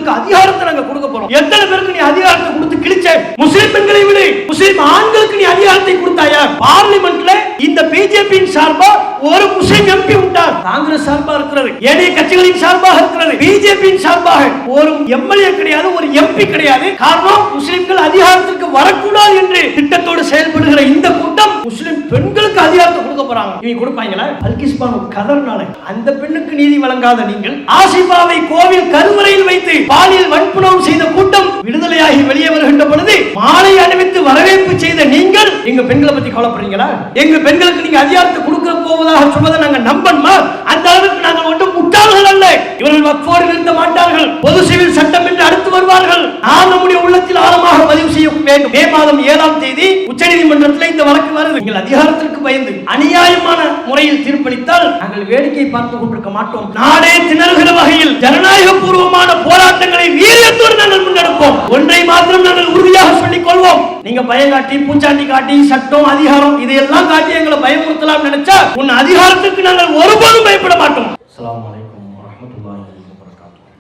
பெண்களுக்கு அதிகாரத்தை நாங்க கொடுக்க போறோம். எத்தனை பேருக்கு நீ அதிகாரத்தை கொடுத்து கிழிச்ச? முஸ்லிம் பெண்களை விட முஸ்லிம் ஆண்களுக்கு நீ அதிகாரத்தை கொடுத்தாயா? பார்லிமெண்ட்ல இந்த பிஜேபியின் சார்பா ஒரு முஸ்லிம் எம்பி உண்டார், காங்கிரஸ் சார்பா இருக்கிறது, ஏனைய கட்சிகளின் சார்பாக இருக்கிறது, பிஜேபியின் சார்பாக ஒரு எம்எல்ஏ கிடையாது, ஒரு எம்பி கிடையாது. காரணம் முஸ்லிம்கள் அதிகாரத்திற்கு வரக்கூடாது என்று திட்டத்தோடு செயல்படுகிற இந்த கூட்டம் முஸ்லிம் பெண்களுக்கு அதிகாரத்தை கொடுக்க போறாங்க. இவங்க கொடுப்பாங்களா? அல்கிஸ்பான் கதர்னால அந்த பெண்ணுக்கு நீதி வழங்காத நீங்கள் ஆசிபாவை கோவில் கருவறையில் வைத்து பாலியல் வன்புணர்வு செய்த கூட்டம் விடுதலையாகி வெளியே வருகின்ற பொழுது மாலை அணிவித்து வரவேற்பு செய்த நீங்கள் எங்க பெண்களை பத்தி கவலைப்படுறீங்களா? எங்க பெண்களுக்கு நீங்க அதிகாரத்தை கொடுக்க போவதாக சொல்வதை நாங்க நம்பணுமா? அந்த அளவுக்கு நாங்கள் ஒன்றும் முட்டாள்கள் அல்ல. இவர்கள் வக்ஃபோடு நிறுத்த மாட்டார்கள், பொது சிவில் சட்டம் என்று அடுத்து வருவார்கள். நாம் நம்முடைய உள்ளத்தில் ஆழமாக பதிவு செய்ய வேண்டும். மே மாதம் 7ஆம் தேதி உச்சநீதிமன்றத்தில் இந்த வழக்கு வருது. நீங்கள் அதிகாரத்திற்கு பயந்து அநியாயமான முறையில் தீர்ப்பளித்தால் நாங்கள் வேடிக்கை பார்த்துக் கொண்டிருக்க மாட்டோம். நாடே திணறுகிற வகையில் ஜனநாயக பூர்வமான போராட்டங்களை வீரியத்தோடு நாங்கள் முன்னெடுப்போம். ஒன்றை மாத்திரம் நாங்கள் உறுதியாக சொல்லிக் கொள்வோம். நீங்க பயங்காட்டி பூச்சாண்டி காட்டி சட்டம் அதிகாரம் இதையெல்லாம் காட்டி எங்களை பயமுறுத்தலாம் நினைச்சா உன் அதிகாரத்துக்கு நாங்கள் ஒருபோதும் பயப்பட மாட்டோம். அஸ்ஸலாமு அலைக்கும் வரஹ்மத்துல்லாஹி வபரகாத்துஹு.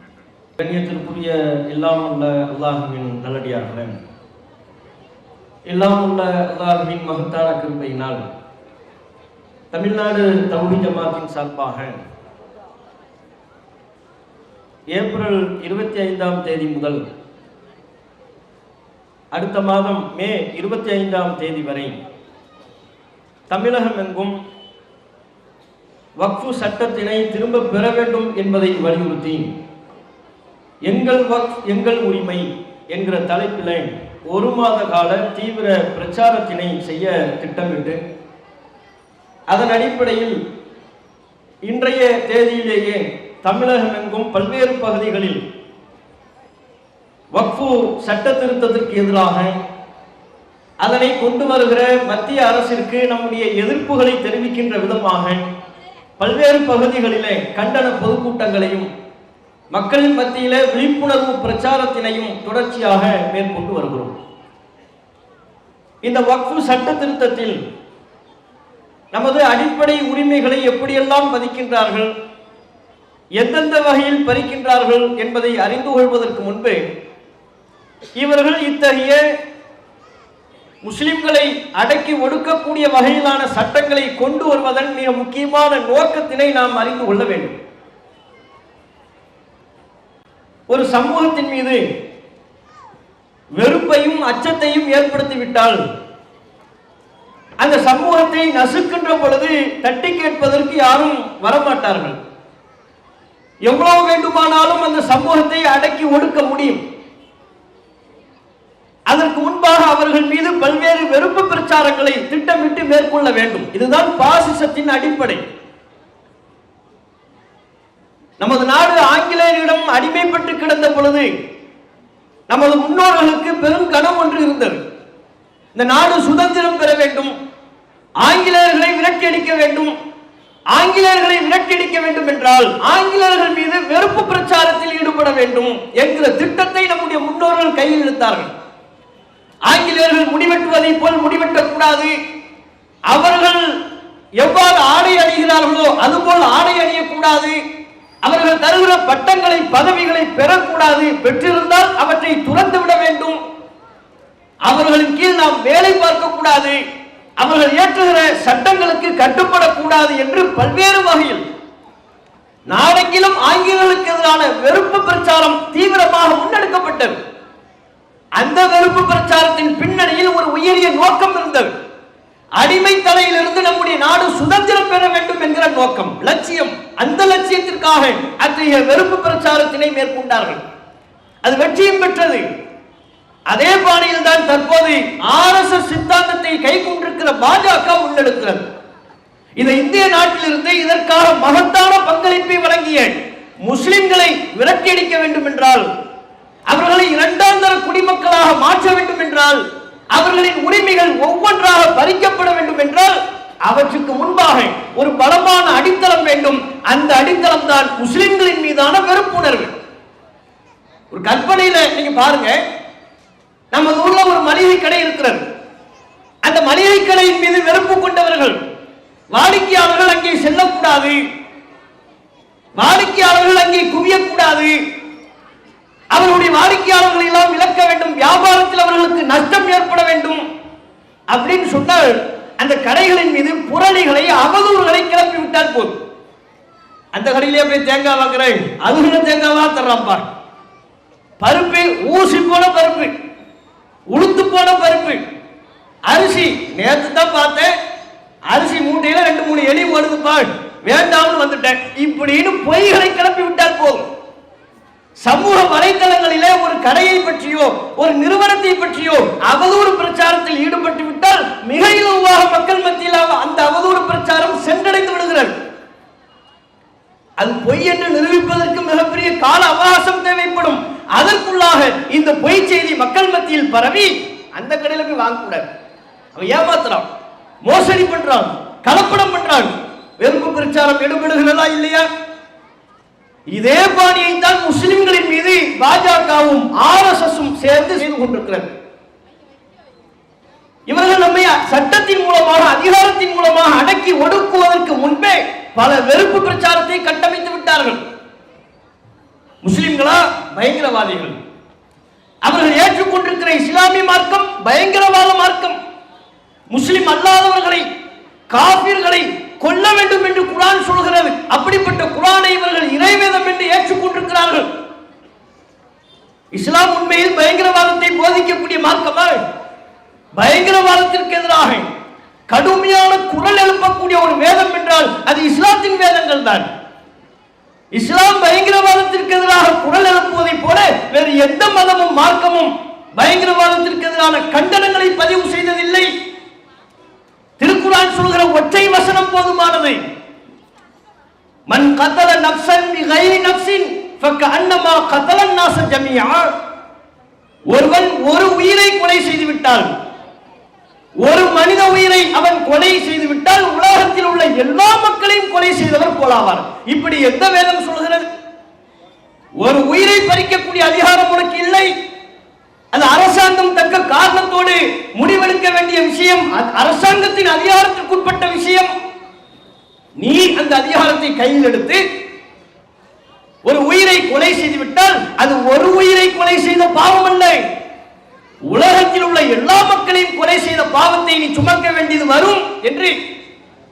கண்ணியத்திற்குரிய எல்லாம் உள்ள அல்லாஹ்வின் நல்லடியார்களே, எல்லாம் உள்ள அல்லாஹ்வின் மகத்தான கிருபையினால் தமிழ்நாடு தௌஹீத் ஜமாத்தின் சார்பாக ஏப்ரல் 25ஆம் தேதி முதல் அடுத்த மாதம் மே 25ஆம் தேதி வரை தமிழகம் எங்கும் வக்ஃபு சட்டத்தினை திரும்ப பெற வேண்டும் என்பதை வலியுறுத்தி எங்கள் வக்ஃப் எங்கள் உரிமை என்கிற தலைப்பில் ஒரு மாத கால தீவிர பிரச்சாரத்தினை செய்ய திட்டமிட்டு அதன் அடிப்படையில் இன்றைய தேதியிலேயே தமிழகம் எங்கும் பல்வேறு பகுதிகளில் வக்ஃபு சட்ட திருத்தத்திற்கு எதிராக அதனை கொண்டு வருகிற மத்திய அரசிற்கு நம்முடைய எதிர்ப்புகளை தெரிவிக்கின்ற விதமாக பல்வேறு பகுதிகளிலே கண்டன பொதுக்கூட்டங்களையும் மக்களின் மத்தியிலே விழிப்புணர்வு பிரச்சாரத்தினையும் தொடர்ச்சியாக மேற்கொண்டு வருகிறோம். இந்த வக்ஃபு சட்ட திருத்தத்தில் நமது அடிப்படை உரிமைகளை எப்படியெல்லாம் மதிக்கின்றார்கள், எந்தெந்த வகையில் பறிக்கின்றார்கள் என்பதை அறிந்து கொள்வதற்கு முன்பு இவர்கள் இத்தகைய முஸ்லிம்களை அடக்கி ஒடுக்கக்கூடிய வகையிலான சட்டங்களை கொண்டு வருவதன் மிக முக்கியமான நோக்கத்தினை நாம் அறிந்து கொள்ள வேண்டும். ஒரு சமூகத்தின் மீது வெறுப்பையும் அச்சத்தையும் ஏற்படுத்திவிட்டால் அந்த சமூகத்தை நசுக்கின்ற பொழுது தட்டி கேட்பதற்கு யாரும் வரமாட்டார்கள். எவ்வளவு வேண்டுமானாலும் அந்த சமூகத்தை அடக்கி ஒடுக்க முடியும். அதற்கு முன்பாக அவர்கள் மீது பல்வேறு வெறுப்பு பிரச்சாரங்களை திட்டமிட்டு மேற்கொள்ள வேண்டும். இதுதான் பாசிசத்தின் அடிப்படை. நமது நாடு ஆங்கிலேயரிடம் அடிமைப்பட்டு கிடந்த பொழுது நமது முன்னோர்களுக்கு பெரும் கனவு ஒன்று இருந்தது. இந்த நாடு சுதந்திரம் பெற வேண்டும், ஆங்கிலேயர்களை விரட்டியடிக்க வேண்டும். ஆங்கிலேயர்களை விரட்டியடிக்க வேண்டும் என்றால் ஆங்கிலேயர்கள் மீது வெறுப்பு பிரச்சாரத்தில் ஈடுபட வேண்டும் என்கிற திட்டத்தை நம்முடைய முன்னோர்கள் கையில் எடுத்தார்கள். ஆங்கிலேயர்கள் முடிவெட்டுவதை போல் முடிவெட்டக்கூடாது, அவர்கள் எவ்வாறு ஆடை அணிகிறார்களோ அதுபோல் ஆடை அணியக்கூடாது, அவர்கள் தருகிற பட்டங்களை பதவிகளை பெறக்கூடாது, பெற்றிருந்தால் அவற்றை துறந்து விட வேண்டும், அவர்களின் கீழ் நாம் வேலை பார்க்கக்கூடாது, அவர்கள் இயற்றுகிற சட்டங்களுக்கு கட்டுப்படக்கூடாது என்று பல்வேறு வகையில் நாடெங்கிலும் ஆங்கிலேயர்களுக்கு எதிரான வெறுப்பு பிரச்சாரம் தீவிரமாக முன்னெடுக்கப்பட்டது. அந்த வெறுப்பு பிரச்சாரத்தின் பின்னணியில் ஒரு உயரிய நோக்கம் இருந்தது. அடிமை தலையிலிருந்து நம்முடைய நாடு சுதந்திரம் பெற வேண்டும் என்கிற நோக்கம், லட்சியம். அந்த லட்சியத்திற்காக அத்தகைய வெறுப்பு பிரச்சாரத்தினை மேற்கொண்டார்கள். அது வெற்றியும் பெற்றது. அதே பாணியில் தான் தற்போது ஆர்எஸ்எஸ் சித்தாந்தத்தை கை கொண்டிருக்கிற பாஜக முன்னெடுக்கிறது. இந்த இந்திய நாட்டிலிருந்து இதற்காக மகத்தான பங்களிப்பை வழங்கிய முஸ்லிம்களை விரட்டியடிக்க வேண்டும் என்றால், அவர்களை இரண்டாம் தர குடிமக்களாக மாற்ற வேண்டும் என்றால், அவர்களின் உரிமைகள் ஒவ்வொன்றாக பறிக்கப்பட வேண்டும் என்றால் அவற்றுக்கு முன்பாக ஒரு பலமான அடித்தளம் வேண்டும். அந்த அடித்தளம் தான் முஸ்லிம்களின் மீதான வெறுப்புணர்வு. ஒரு கற்பனையில நீங்க பாருங்க, நம்ம ஊர்ல ஒரு மளிகை கடை இருக்கிறது. அந்த மளிகை கடையின் மீது வெறுப்பு கொண்டவர்கள் வாடிக்கையாளர்கள் அங்கே செல்லக்கூடாது, வாடிக்கையாளர்கள் அங்கே குவியக்கூடாது, அவர்கள் வாடிக்கையாளர்களை எல்லாம் இழக்க வேண்டும், வியாபாரத்தில் அவர்களுக்கு நஷ்டம் ஏற்பட வேண்டும் அப்படின்னு சொன்னால் அந்த கடைகளின் மீது புரளிகளை அவதூறுகளை கிளப்பி விட்டால் போதும். அந்த கடையிலே போய் தேங்காய் வாங்குறேன், அதுல தேங்காவா தர்றான் பார், பருப்பு ஊசி போன பருப்பு, உளுத்து போன பருப்பு, அரிசி நேற்று தான் பார்த்தேன், அரிசி மூட்டையில 2-3 எலி ஓடுது பார், வேண்டாம்னு வந்துட்டேன் இப்படின்னு பொய்களை கிளப்பி விட்டால் போதும். சமூக வலைதளங்களிலே ஒரு கடையை பற்றியோ ஒரு நிறுவனத்தை பற்றியோ அவதூறு பிரச்சாரத்தில் ஈடுபட்டு விட்டால் மிக இலகுவாக மக்கள் மத்தியில் அந்த அவதூறு பிரச்சாரம் சென்றடைந்து விடுகிறது. அது பொய் என்று நிரூபிப்பதற்கு மிகப்பெரிய கால அவகாசம் தேவைப்படும். அதற்குள்ளாக இந்த பொய் செய்தி மக்கள் மத்தியில் பரவி அந்த கடையில போய் வாங்கக்கூடாது. அவன் ஏமாத்துறான், மோசடி பண்றான், கலப்படம் பண்றான். வெறுப்பு பிரச்சாரம் ஈடுபடுகிறதா இல்லையா? இதே பாணியை தான் முஸ்லிம்களின் மீது பாஜகவும் ஆர்எஸ்எஸும் சேர்ந்து செய்து கொண்டிருக்கிறது. இவர்கள் நம்மை சட்டத்தின் மூலமாக அதிகாரத்தின் மூலமாக அடக்கி ஒடுக்குவதற்கு முன்பே பல வெறுப்பு பிரச்சாரத்தை கட்டமைத்து விட்டார்கள். முஸ்லிம்களா பயங்கரவாதிகள், அவர்கள் ஏற்றுக்கொண்டிருக்கிற இஸ்லாமிய மார்க்கம் பயங்கரவாத மார்க்கம், முஸ்லிம் அல்லாதவர்களை காபிர்களை கொல்ல வேண்டும் என்று குர்ஆன் சொல்கிறது. அப்படிப்பட்ட குர்ஆனை இவர்கள் இறைவேதம் என்று ஏற்றுக்கொண்டிருக்கிறார்கள். இஸ்லாம் உண்மையில் பயங்கரவாதத்தை போதிக்கக்கூடிய மார்க்கமா? பயங்கரவாதத்திற்கு எதிராக கடுமையான குரல் எழுப்பக்கூடிய ஒரு வேதம் என்றால் அது இஸ்லாத்தின் வேதங்கள் தான். இஸ்லாம் பயங்கரவாதத்திற்கு எதிராக குரல் எழுப்புவதை போல வேறு எந்த மதமும் மார்க்கமும் பயங்கரவாதத்திற்கு எதிரான கண்டனங்களை பதிவு செய்ததில்லை. திருக்குர்ஆன் சொல்கிற ஒற்றை வசனம் போதுமானது. மன் கதல நஃப்ஸன் பிகைரி நஃப்ஸின் ஃபகஅன்னமா கதலன் நாஸ ஜமீஆ. ஒருவன் ஒரு உயிரை கொலை செய்து விட்டால், ஒரு மனித உயிரை அவன் கொலை செய்து விட்டால் உலகத்தில் உள்ள எல்லா மக்களையும் கொலை செய்தவர் போலாவார். இப்படி எந்த வேதம் சொல்கிறது? ஒரு உயிரை பறிக்கக்கூடிய அதிகாரம் உனக்கு இல்லை. அது அரசாங்கம் தக்க காரணத்தோடு முடிவெடுக்க வேண்டிய விஷயம், அரசாங்கத்தின் அதிகாரத்திற்குட்பட்ட விஷயம். நீ அந்த அதிகாரத்தை கையில் எடுத்து ஒரு உயிரை கொலை செய்து விட்டால் அது ஒரு உயிரை கொலை செய்த பாவம் அல்ல, உலகத்தில் உள்ள எல்லா மக்களையும் கொலை செய்த பாவத்தை நீ சுமக்க வேண்டியது வரும் என்று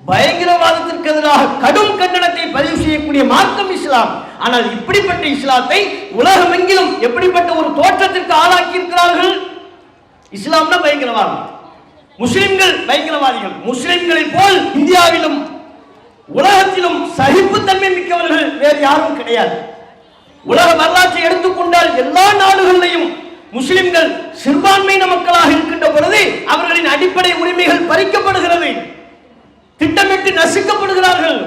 பயங்கரவாதத்திற்கு எதிராக கடும் கண்டனத்தை பதிவு செய்யக்கூடிய மார்க்கம் இஸ்லாம். ஆனால் இப்படிப்பட்ட இஸ்லாத்தை உலகமெங்கிலும் எப்படிப்பட்ட ஒரு தோற்றத்திற்கு ஆளாக்கி இருக்கிறார்கள்? இஸ்லாம்னா பயங்கரவாதம், முஸ்லிம்கள் பயங்கரவாதிகள். முஸ்லிம்களை போல் இந்தியாவிலும் உலகத்திலும் சகிப்புத்தன்மை மிக்கவர்கள் வேறு யாரும் கிடையாது. உலக வரலாற்றை எடுத்துக்கொண்டால் எல்லா நாடுகளிலும் முஸ்லிம்கள் சிறுபான்மையின மக்களாக இருக்கின்ற பொழுது அவர்களின் அடிப்படை உரிமைகள் பறிக்கப்படுகிறது, திட்டமிட்டு நசுக்கப்படுகிறார்கள்.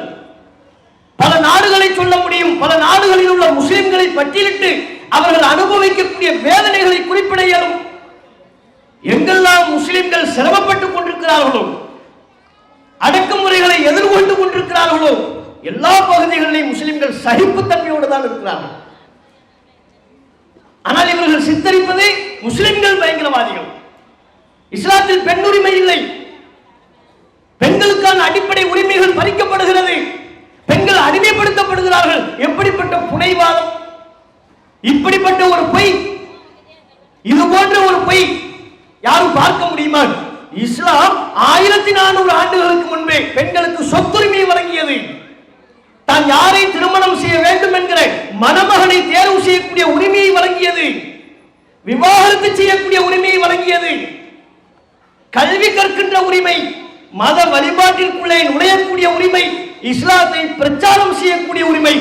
பல நாடுகளை சொல்ல முடியும். பல நாடுகளில் உள்ள முஸ்லிம்களை பட்டியலிட்டு அவர்கள் அனுபவிக்கக்கூடிய வேதனைகளை குறிப்பிட இயலும். எங்கெல்லாம் முஸ்லிம்கள் சிரமப்பட்டுக் கொண்டிருக்கிறார்களோ, அடக்குமுறைகளை எதிர்கொண்டு கொண்டிருக்கிறார்களோ, எல்லா பகுதிகளிலும் முஸ்லிம்கள் சகிப்புத்தன்மையோடு தான் இருக்கிறார்கள். ஆனால் இவர்கள் சித்தரிப்பது முஸ்லிம்கள் பயங்கரவாதிகள். இஸ்லாத்தில் பெண் உரிமை இல்லை, பெண்களுக்கான அடிப்படை உரிமைகள் பறிக்கப்படுகிறது, பெண்கள் அடிமைப்படுத்தப்படுகிறார்கள். எப்படிப்பட்ட புனைவாதம்! இப்படிப்பட்ட ஒரு பொய், இது போன்ற ஒரு பொய் யாரும் பார்க்க முடியுமா? இஸ்லாம் 1400 ஆண்டுகளுக்கு முன்பே பெண்களுக்கு சொத்துரிமையை வழங்கியது. தான் யாரை திருமணம் செய்ய வேண்டும் என்கிற மணமகனை தேர்வு செய்யக்கூடிய உரிமையை வழங்கியது, விவாகரத்து செய்யக்கூடிய உரிமையை வழங்கியது, கல்வி கற்கின்ற உரிமை, மத வழிபாட்டிற்குள்ளே நுழையக்கூடிய உரிமை, இஸ்லாத்தை பிரச்சாரம் செய்யக்கூடிய உரிமை,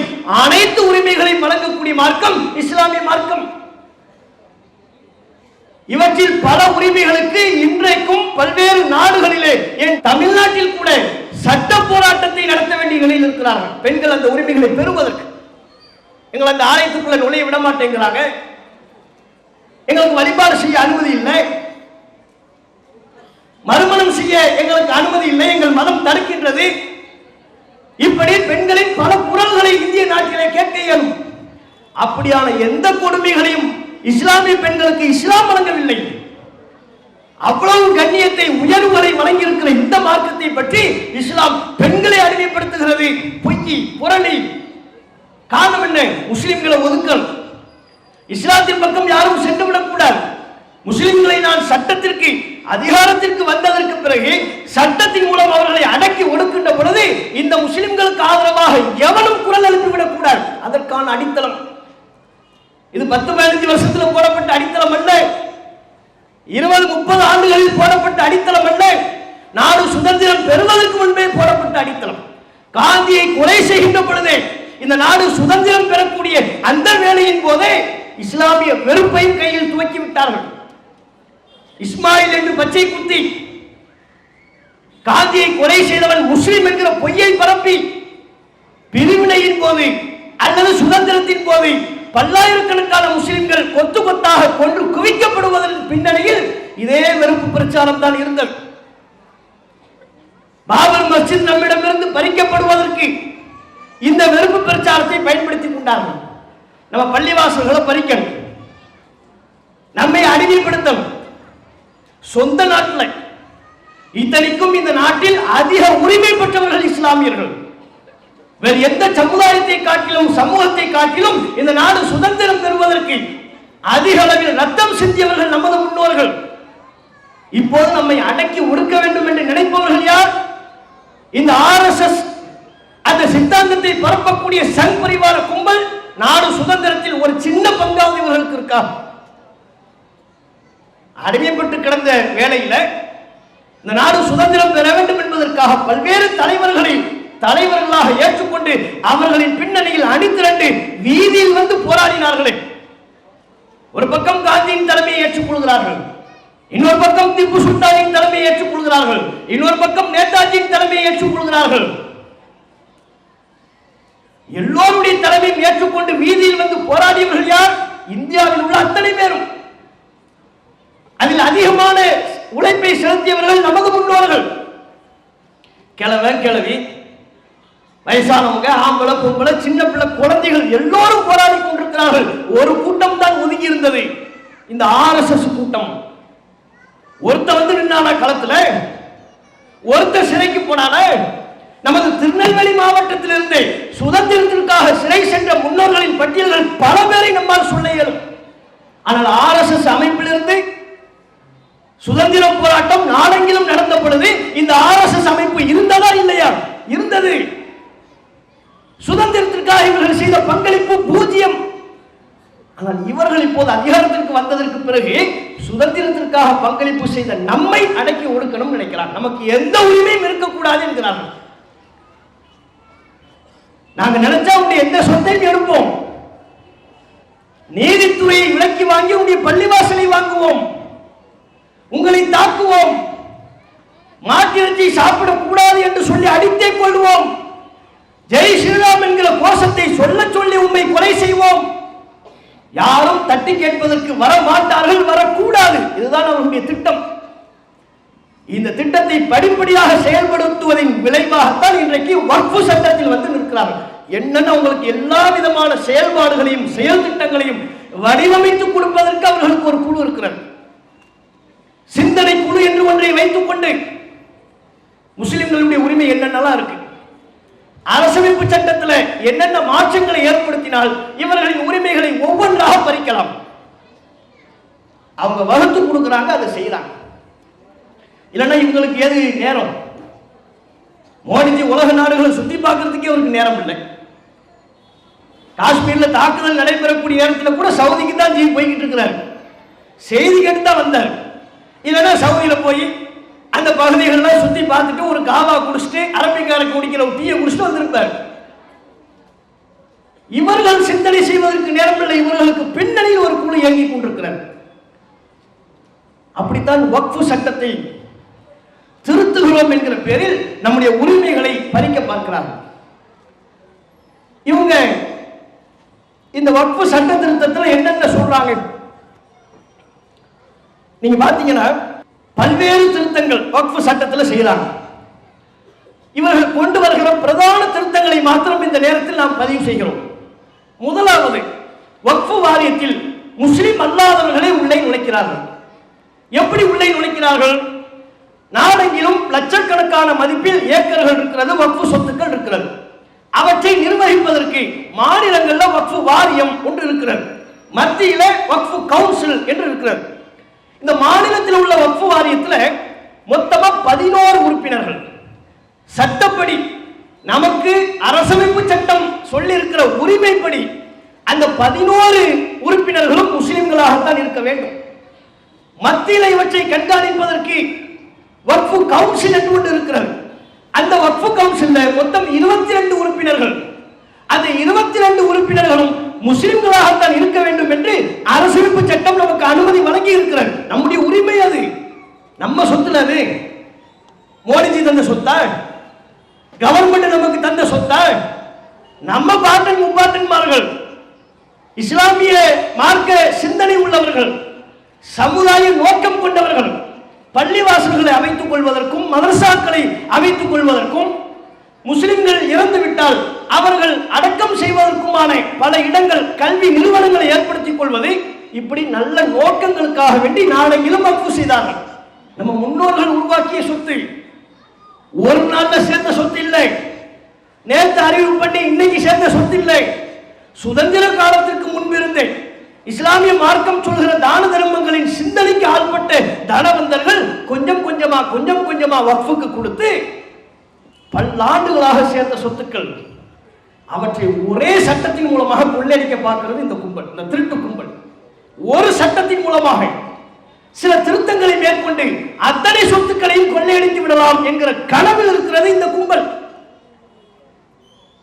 அனைத்து உரிமைகளையும் வழங்கக்கூடிய மார்க்கம் இஸ்லாமிய மார்க்கம். இவற்றில் பல உரிமைகளுக்கு இன்றைக்கும் பல்வேறு நாடுகளிலே, என் தமிழ்நாட்டில் கூட சட்ட போராட்டத்தை நடத்த வேண்டிய நிலையில் இருக்கிறார்கள் பெண்கள் அந்த உரிமைகளை பெறுவதற்கு. எங்கள் அந்த ஆலயத்துக்குள்ள நுழைய விட மாட்டேங்கிறாங்க, எங்களுக்கு வழிபாடு செய்ய அனுமதி இல்லை, மறுமணம் செய்ய எங்களுக்கு அனுமதி இல்லை, எங்கள் மதம் தடுக்கின்றது. இப்படி பெண்களின் பல குரல்களை இந்திய நாட்டிலே கேட்க இயலும். அப்படியான எந்த கொடுமைகளையும் இஸ்லாமிய பெண்களுக்கு இஸ்லாம் வழங்கவில்லை. அவ்வளவு கண்ணியத்தை உயர்வுகளை வழங்கி இருக்கிற இந்த மார்க்கத்தை பற்றி இஸ்லாம் பெண்களை அடிமைப்படுத்துகிறது. பொய், புரணி. காரணம் என்ன? முஸ்லிம்களை ஒதுக்கல். இஸ்லாத்தின் பக்கம் யாரும் சென்று விடக்கூடாது. முஸ்லிம்களை நான் சட்டத்திற்கு அதிகாரத்திற்கு வந்ததற்கு பிறகு சட்டத்தின் மூலம் அவர்களை அடக்கி ஒடுக்கின்ற பொழுது இந்த முஸ்லிம்களுக்கு ஆதரவாக எவனும் குரல் எழுப்பிவிடக் கூடாது. அதற்கான அடித்தளம் இது 10-15 வருஷத்தில் போடப்பட்ட அடித்தளம் அல்ல, 20-30 ஆண்டுகளில் போடப்பட்ட அடித்தளம் அல்ல, நாடு சுதந்திரம் பெறுவதற்கு முன்பே போடப்பட்ட அடித்தளம். காந்தியை கொலை செய்கின்ற பொழுதே, இந்த நாடு சுதந்திரம் பெறக்கூடிய அந்த வேளையின் போதே இஸ்லாமிய வெறுப்பையும் கையில் துவக்கி விட்டார்கள். இஸ்மாயில் என்று பச்சை குத்தி காந்தியை கொலை செய்தவன் முஸ்லிம் என்கிற பொய்யை பரப்பி பிரிவினையின் போது அல்லது சுதந்திரத்தின் போது பல்லாயிரக்கணக்கான முஸ்லிம்கள் கொத்து கொத்தாக கொன்று குவிக்கப்படுவதன் பின்னணியில் இதே வெறுப்பு பிரச்சாரம் தான் இருந்தது. பாபர் மஸ்ஜித் நம்மிடமிருந்து பறிக்கப்படுவதற்கு இந்த வெறுப்பு பிரச்சாரத்தை பயன்படுத்திக் கொண்டார்கள். நம்ம பள்ளிவாசல்களை பறிக்கணும், நம்மை அடிமைப்படுத்தணும். சொந்த நாட்டில் இத்தனைக்கும் இந்த நாட்டில் அதிக உரிமை பெற்றவர்கள் இஸ்லாமியர்கள். வேறு எந்த சமுதாயத்தை காட்டிலும் சமூகத்தை காட்டிலும் இந்த நாடு சுதந்திரம் பெறுவதற்கு அதிக அளவில் ரத்தம் சிந்தியவர்கள் நமது முன்னோர்கள். இப்போது நம்மை அடக்கி ஒடுக்க வேண்டும் என்று நினைப்பவர்கள் யார்? இந்த RSS அந்த சித்தாந்தத்தை பரப்பக்கூடிய சங் பரிவார கும்பல். நாடு சுதந்திரத்தில் ஒரு சின்ன பங்காவது இவர்களுக்கு இருக்கா? அடிமைப்பட்டு கிடந்த வேளையில இந்த நாடு சுதந்திரம் பெற வேண்டும் என்பதற்காக பல்வேறு தலைவர்களாக ஏற்றுக்கொண்டு அவர்களின் பின்னணியில் அணிதிரண்டு வீதியில் வந்து போராடினார்களே. ஒரு பக்கம் காந்தியின் தலைமையை ஏற்றுக்கொள்கிறார்கள், இன்னொரு பக்கம் திப்பு சுல்தானின் தலைமையை ஏற்றுக்கொள்கிறார்கள், இன்னொரு பக்கம் நேதாஜியின் தலைமையை ஏற்றுக்கொள்கிறார்கள். எல்லோருடைய தலைமையும் ஏற்றுக்கொண்டு வீதியில் வந்து போராடியவர்கள் யார்? இந்தியாவில் உள்ள அத்தனை பேரும். அதில் அதிகமான உழைப்பை செலுத்தியவர்கள் நமது முன்னோர்கள். கிழவன் கிழவி, வயசானவங்க, ஆம்பளை பொம்பளை, சின்ன பிள்ளை, குழந்தைகள் எல்லோரும் போராடி கொண்டிருக்கிறார்கள். ஒரு கூட்டம் தான் ஒதுங்கி இருந்தது, இந்த RSS கூட்டம். ஒருத்த வந்து நின்னான களத்துல, ஒருத்த சிறைக்கு போனான. நமது திருநெல்வேலி மாவட்டத்திலிருந்து சுதந்திரத்திற்காக சிறை சென்ற முன்னோர்களின் பட்டியல்கள் பல பேரை நம்மால் சொல்ல இயலும். ஆனால் RSS அமைப்பிலிருந்து சுதந்திர போராட்டம் நாடெங்கிலும் நடந்த பொழுது இந்த RSS அமைப்பு இருந்ததா இல்லையா? இருந்தது. சுதந்திரத்திற்காக இவர்கள் செய்த பங்களிப்பு 0. ஆனால் இவர்கள் இப்போது அதிகாரத்திற்கு வந்ததற்கு பிறகு சுதந்திரத்திற்காக பங்களிப்பு செய்த நம்மை அடக்கி ஒடுக்கணும் நினைக்கிறார். நமக்கு எந்த உரிமையும் இருக்கக்கூடாது என்கிறார்கள். நாங்கள் நினைச்சா உடைய எந்த சொத்தையும் எடுப்போம், நீதித்துறையை விலக்கி வாங்கி உடைய பள்ளிவாசலை வாங்குவோம், உங்களை தாக்குவோம், மாட்டிறைச்சி சாப்பிடக்கூடாது என்று சொல்லி அடித்தே கொள்வோம், ஜெய் ஸ்ரீராம் என்கிற கோஷத்தை சொல்ல சொல்லி உண்மை கொலை செய்வோம். யாரும் தட்டி கேட்பதற்கு வர மாட்டார்கள், வரக்கூடாது. இதுதான் அவருடைய திட்டம். இந்த திட்டத்தை படிப்படியாக செயல்படுத்துவதின் விளைவாகத்தான் இன்றைக்கு வக்ஃபு சட்டத்தில் வந்து நிற்கிறார்கள். என்னென்ன உங்களுக்கு எல்லா விதமான செயல்பாடுகளையும் செயல் திட்டங்களையும் வடிவமைத்து கொடுப்பதற்கு அவர்களுக்கு ஒரு குழு இருக்கிறது. சிந்தனை குழு என்று ஒன்றை வைத்துக் கொண்டு முஸ்லிம்களுடைய உரிமை என்னென்னலாம் இருக்கு, அரசமைப்பு சட்டத்தில் என்னென்ன மாற்றங்களை ஏற்படுத்தினால் இவர்களின் உரிமைகளை ஒவ்வொன்றாக பறிக்கலாம். அவங்க வகுத்து கொடுக்குறாங்க, அதை செய்யறாங்க. இல்லைன்னா இவங்களுக்கு ஏது நேரம்? மோடிஜி உலக நாடுகளை சுத்தி பார்க்கறதுக்கே அவருக்கு நேரம் இல்லை. காஷ்மீர்ல தாக்குதல் நடைபெறக்கூடிய நேரத்தில் கூட சவுதிக்கு தான் போய்கிட்டு இருக்கிறார். செய்தி கேட்டு தான் வந்தார். இல்லைன்னா சவுதியில போய் அந்த பகுதிகளெல்லாம் சுத்தி பார்த்துட்டு ஒரு காவா குடிச்சிட்டு அரபிக்காரக்கு குடிக்கிற ஒரு டீயை குடிச்சிட்டு வந்திருப்பார். இவர்கள் சிந்தனை செய்வதற்கு நேரமில்லை. இவர்களுக்கு பின்னணியில் ஒரு குழு இயங்கிக் கொண்டிருக்கிறார். அப்படித்தான் வக்ஃபு சட்டத்தை திருத்துகிறோம் என்கிற பேரில் நம்முடைய உரிமைகளை பறிக்க பார்க்கிறார்கள். இவங்க இந்த வக்ஃபு சட்ட திருத்தத்தில் என்னென்ன சொல்றாங்க நீங்க பாத்தீங்கன்னா, பல்வேறு திருத்தங்கள் வக்ஃபு சட்டத்தில் செய்யறாங்க. இவர்கள் கொண்டு வருகிற பிரதான திருத்தங்களை மாத்திரம் இந்த நேரத்தில் நாம் பதிவு செய்கிறோம். முதலாவது, வக்ஃபு வாரியத்தில் முஸ்லிம் அல்லாதவர்களை உள்ளே நுழைக்கிறார்கள். எப்படி உள்ளே நுழைக்கிறார்கள்? நாடெங்கிலும் லட்சக்கணக்கான மதிப்பில் ஏக்கர்கள் இருக்கிறது, வக்ஃபு சொத்துக்கள் இருக்கிறது. அவற்றை நிர்வகிப்பதற்கு மாநிலங்களில் வக்ஃபு வாரியம் ஒன்று இருக்கிறது. மத்தியில வக்ஃபு கவுன்சில் என்று இருக்கிறது. இந்த மாநிலத்தில் உள்ள வக்ஃபு வாரியத்தில் மொத்தமா 11 உறுப்பினர்கள். சட்டப்படி நமக்கு அரசமைப்பு சட்டம் சொல்லி இருக்கிற உரிமைப்படி அந்த 11 உறுப்பினர்களும் முஸ்லிம்களாகத்தான் இருக்க வேண்டும். மத்தியில் இவற்றை கண்காணிப்பதற்கு வக்ஃபு கவுன்சில் என்று ஒன்று இருக்கிறது. அந்த வக்ஃபு கவுன்சில் மொத்தம் 22 உறுப்பினர்கள். அந்த 22 உறுப்பினர்களும் முஸ்லிம்களாகத்தான் இருக்க வேண்டும் என்று அரசமைப்பு சட்டம் நமக்கு அனுமதி வழங்கி இருக்கிறது. நம்முடைய உரிமை அது, நம்ம சொத்துல. அது மோடிஜி தந்த சொத்தா? கவர்மெண்ட் நமக்கு தந்த சொத்தா? நம்ம பாட்டன் முப்பாட்டன்மார்கள் இஸ்லாமிய மார்க்க சிந்தனை உள்ளவர்கள், சமுதாய நோக்கம் கொண்டவர்கள், பள்ளிவாசல்களை அமைத்துக் கொள்வதற்கும் மதரசாக்களை அமைத்துக் கொள்வதற்கும், முஸ்லிம்கள் இறந்து விட்டால் அவர்கள் அடக்கம் செய்வதற்குமான பல இடங்கள், கல்வி நிறுவனங்களை ஏற்படுத்திக் கொள்வது, இப்படி நல்ல நோக்கங்களுக்காக வேண்டி நாளெங்கிலும் வக்ஃபு செய்தார்கள். நம்ம முன்னோர்கள் உருவாக்கிய சொத்து, ஒரு நாள்ல சேர்ந்த சொத்து இல்லை, நேற்று அறிவு பண்ணி இன்னைக்கு சேர்ந்த சொத்து இல்லை. சுதந்திர காலத்திற்கு முன்பிருந்தே இஸ்லாமிய மார்க்கம் சொல்கிற தான தர்மங்களின் சிந்தனைக்கு ஆள்பட்ட தனவந்தர்கள் கொஞ்சம் கொஞ்சமா வக்ஃபுக்கு கொடுத்து பல்லாண்டுகளாக சேர்ந்த சொத்துக்கள், அவற்றை ஒரே சட்டத்தின் மூலமாக கொள்ளையடிக்க பார்க்கிறது இந்த கும்பல், இந்த திருட்டு கும்பல். ஒரு சட்டத்தின் மூலமாக சில திருத்தங்களை மேற்கொண்டு அத்தனை சொத்துக்களையும் கொள்ளையடித்து விடலாம் என்கிற கனவில் இருக்கிறது இந்த கும்பல்.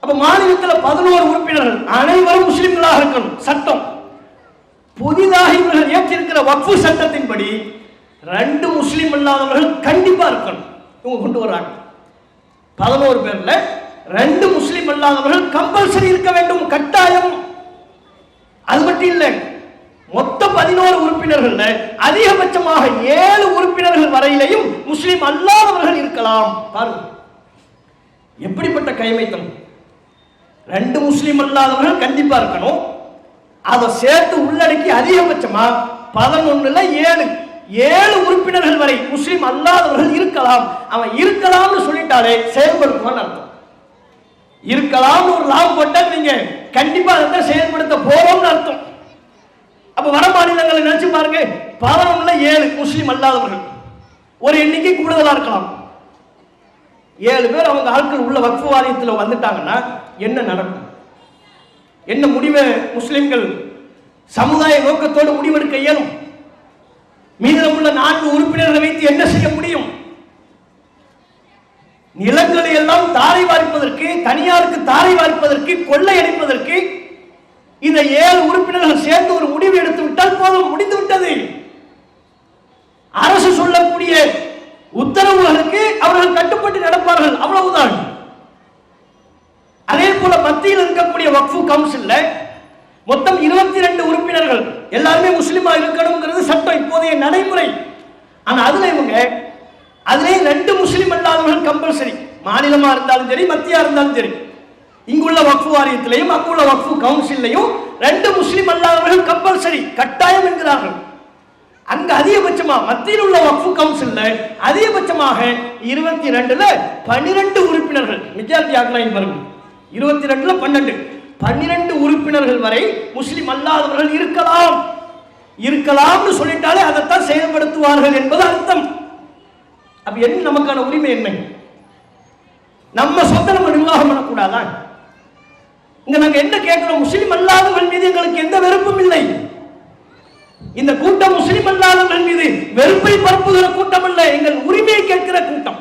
அப்ப மாநிலத்தில் 11 உறுப்பினர்கள் அனைவரும் முஸ்லிம்களாக இருக்கணும் சட்டம். புதிதாக இவர்கள் ஏற்றிருக்கிற வக்ஃபு சட்டத்தின்படி 2 முஸ்லிம் அல்லாதவர்கள் கண்டிப்பா இருக்கணும். இவங்க கொண்டு வர்றாங்க 11 பேர்ல 2 முஸ்லிம் அல்லாதவர்கள் கம்பல்சரி இருக்க வேண்டும், கட்டாயம். அது மட்டும் இல்லை, மொத்த 11 உறுப்பினர்கள் அதிகபட்சமாக 7 உறுப்பினர்கள் வரையிலையும் முஸ்லிம் அல்லாதவர்கள் இருக்கலாம். பாருங்க எப்படிப்பட்ட கைமைத்தனம். 2 முஸ்லிம் அல்லாதவர்கள் கண்டிப்பா இருக்கணும், அதை சேர்த்து உள்ளடக்கி அதிகபட்சமா 11ல 7 உறுப்பினர்கள் வரை முஸ்லிம் அல்லாதவர்கள் இருக்கலாம். அவன் இருக்கலாம்னு சொல்லிட்டாலே செயல்படுத்துவான்னு அர்த்தம். இருக்கலாம் ஒரு லாபம் போட்டா நீங்க கண்டிப்பா அதை செயல்படுத்த போறோம்னு அர்த்தம். அப்ப வட மாநிலங்களை நினைச்சு பாருங்க, 11ல 7 முஸ்லிம் அல்லாதவர்கள், ஒரு எண்ணிக்கை கூடுதலா இருக்கலாம். 7 பேர் அவங்க ஆட்கள் உள்ள வக்ஃபு வாரியத்தில் வந்துட்டாங்கன்னா என்ன நடக்கும்? என்ன முடிவை முஸ்லிம்கள் சமுதாய நோக்கத்தோடு முடிவெடுக்க இயலும்? மீதம் உள்ள 4 உறுப்பினர்களை வைத்து என்ன செய்ய முடியும்? நிலங்களை எல்லாம் தாரை வார்ப்பதற்கு, தனியாருக்கு தாரை வார்ப்பதற்கு, கொள்ளையடிப்பதற்கு இந்த 7 உறுப்பினர்கள் சேர்ந்து ஒரு முடிவு எடுத்து விட்டால் போதும், முடிந்து விட்டது. அரசு சொல்லக்கூடிய உத்தரவுகளுக்கு அவர்கள் கட்டுப்பட்டு நடப்பார்கள், அவ்வளவுதான். அதே போல மத்தியில் இருக்கக்கூடிய வக்ஃபு கவுன்சில்ல மொத்தம் 22 உறுப்பினர்கள், எல்லாருமே முஸ்லிமா இருக்கணும்ங்கிறது சட்டம், இப்போதைய நடைமுறை. ஆனா அதுல இவங்க அதிலே 2 முஸ்லிம் அல்லாதவர்கள் கம்பல்சரி, மாநிலமா இருந்தாலும் சரி மத்தியா இருந்தாலும் சரி. இங்குள்ள வக்ஃபு வாரியத்திலையும் அங்குள்ள வக்ஃபு கவுன்சிலையும் 2 முஸ்லிம் அல்லாதவர்கள் கம்பல்சரி, கட்டாயம் என்கிறார்கள். அங்க அதிகபட்சமா மத்தியில் உள்ள வக்ஃபு கவுன்சில்ல அதிகபட்சமாக 22ல 12 உறுப்பினர்கள், மெஜாரிட்டி ஆக்கலாம் பாருங்க, 22ல 12 உறுப்பினர்கள் வரை முஸ்லிம் அல்லாதவர்கள் இருக்கலாம். இருக்கலாம்னு சொல்லிட்டாலே அதைத்தான் செயல்படுத்துவார்கள் என்பது அர்த்தம். அப்ப என்ன நமக்கான உரிமை என்ன? நம்ம சொத்தை நம்ம நிர்வாகம் பண்ணக்கூடாதா? இங்க நாங்க என்ன கேட்கிறோம்? முஸ்லிம் அல்லாதவர்கள் மீது எங்களுக்கு எந்த வெறுப்பும் இல்லை. இந்த கூட்டம் முஸ்லிம் அல்லாதவர்கள் மீது வெறுப்பை பரப்புகிற கூட்டம் அல்ல, எங்கள் உரிமையை கேட்கிற கூட்டம்.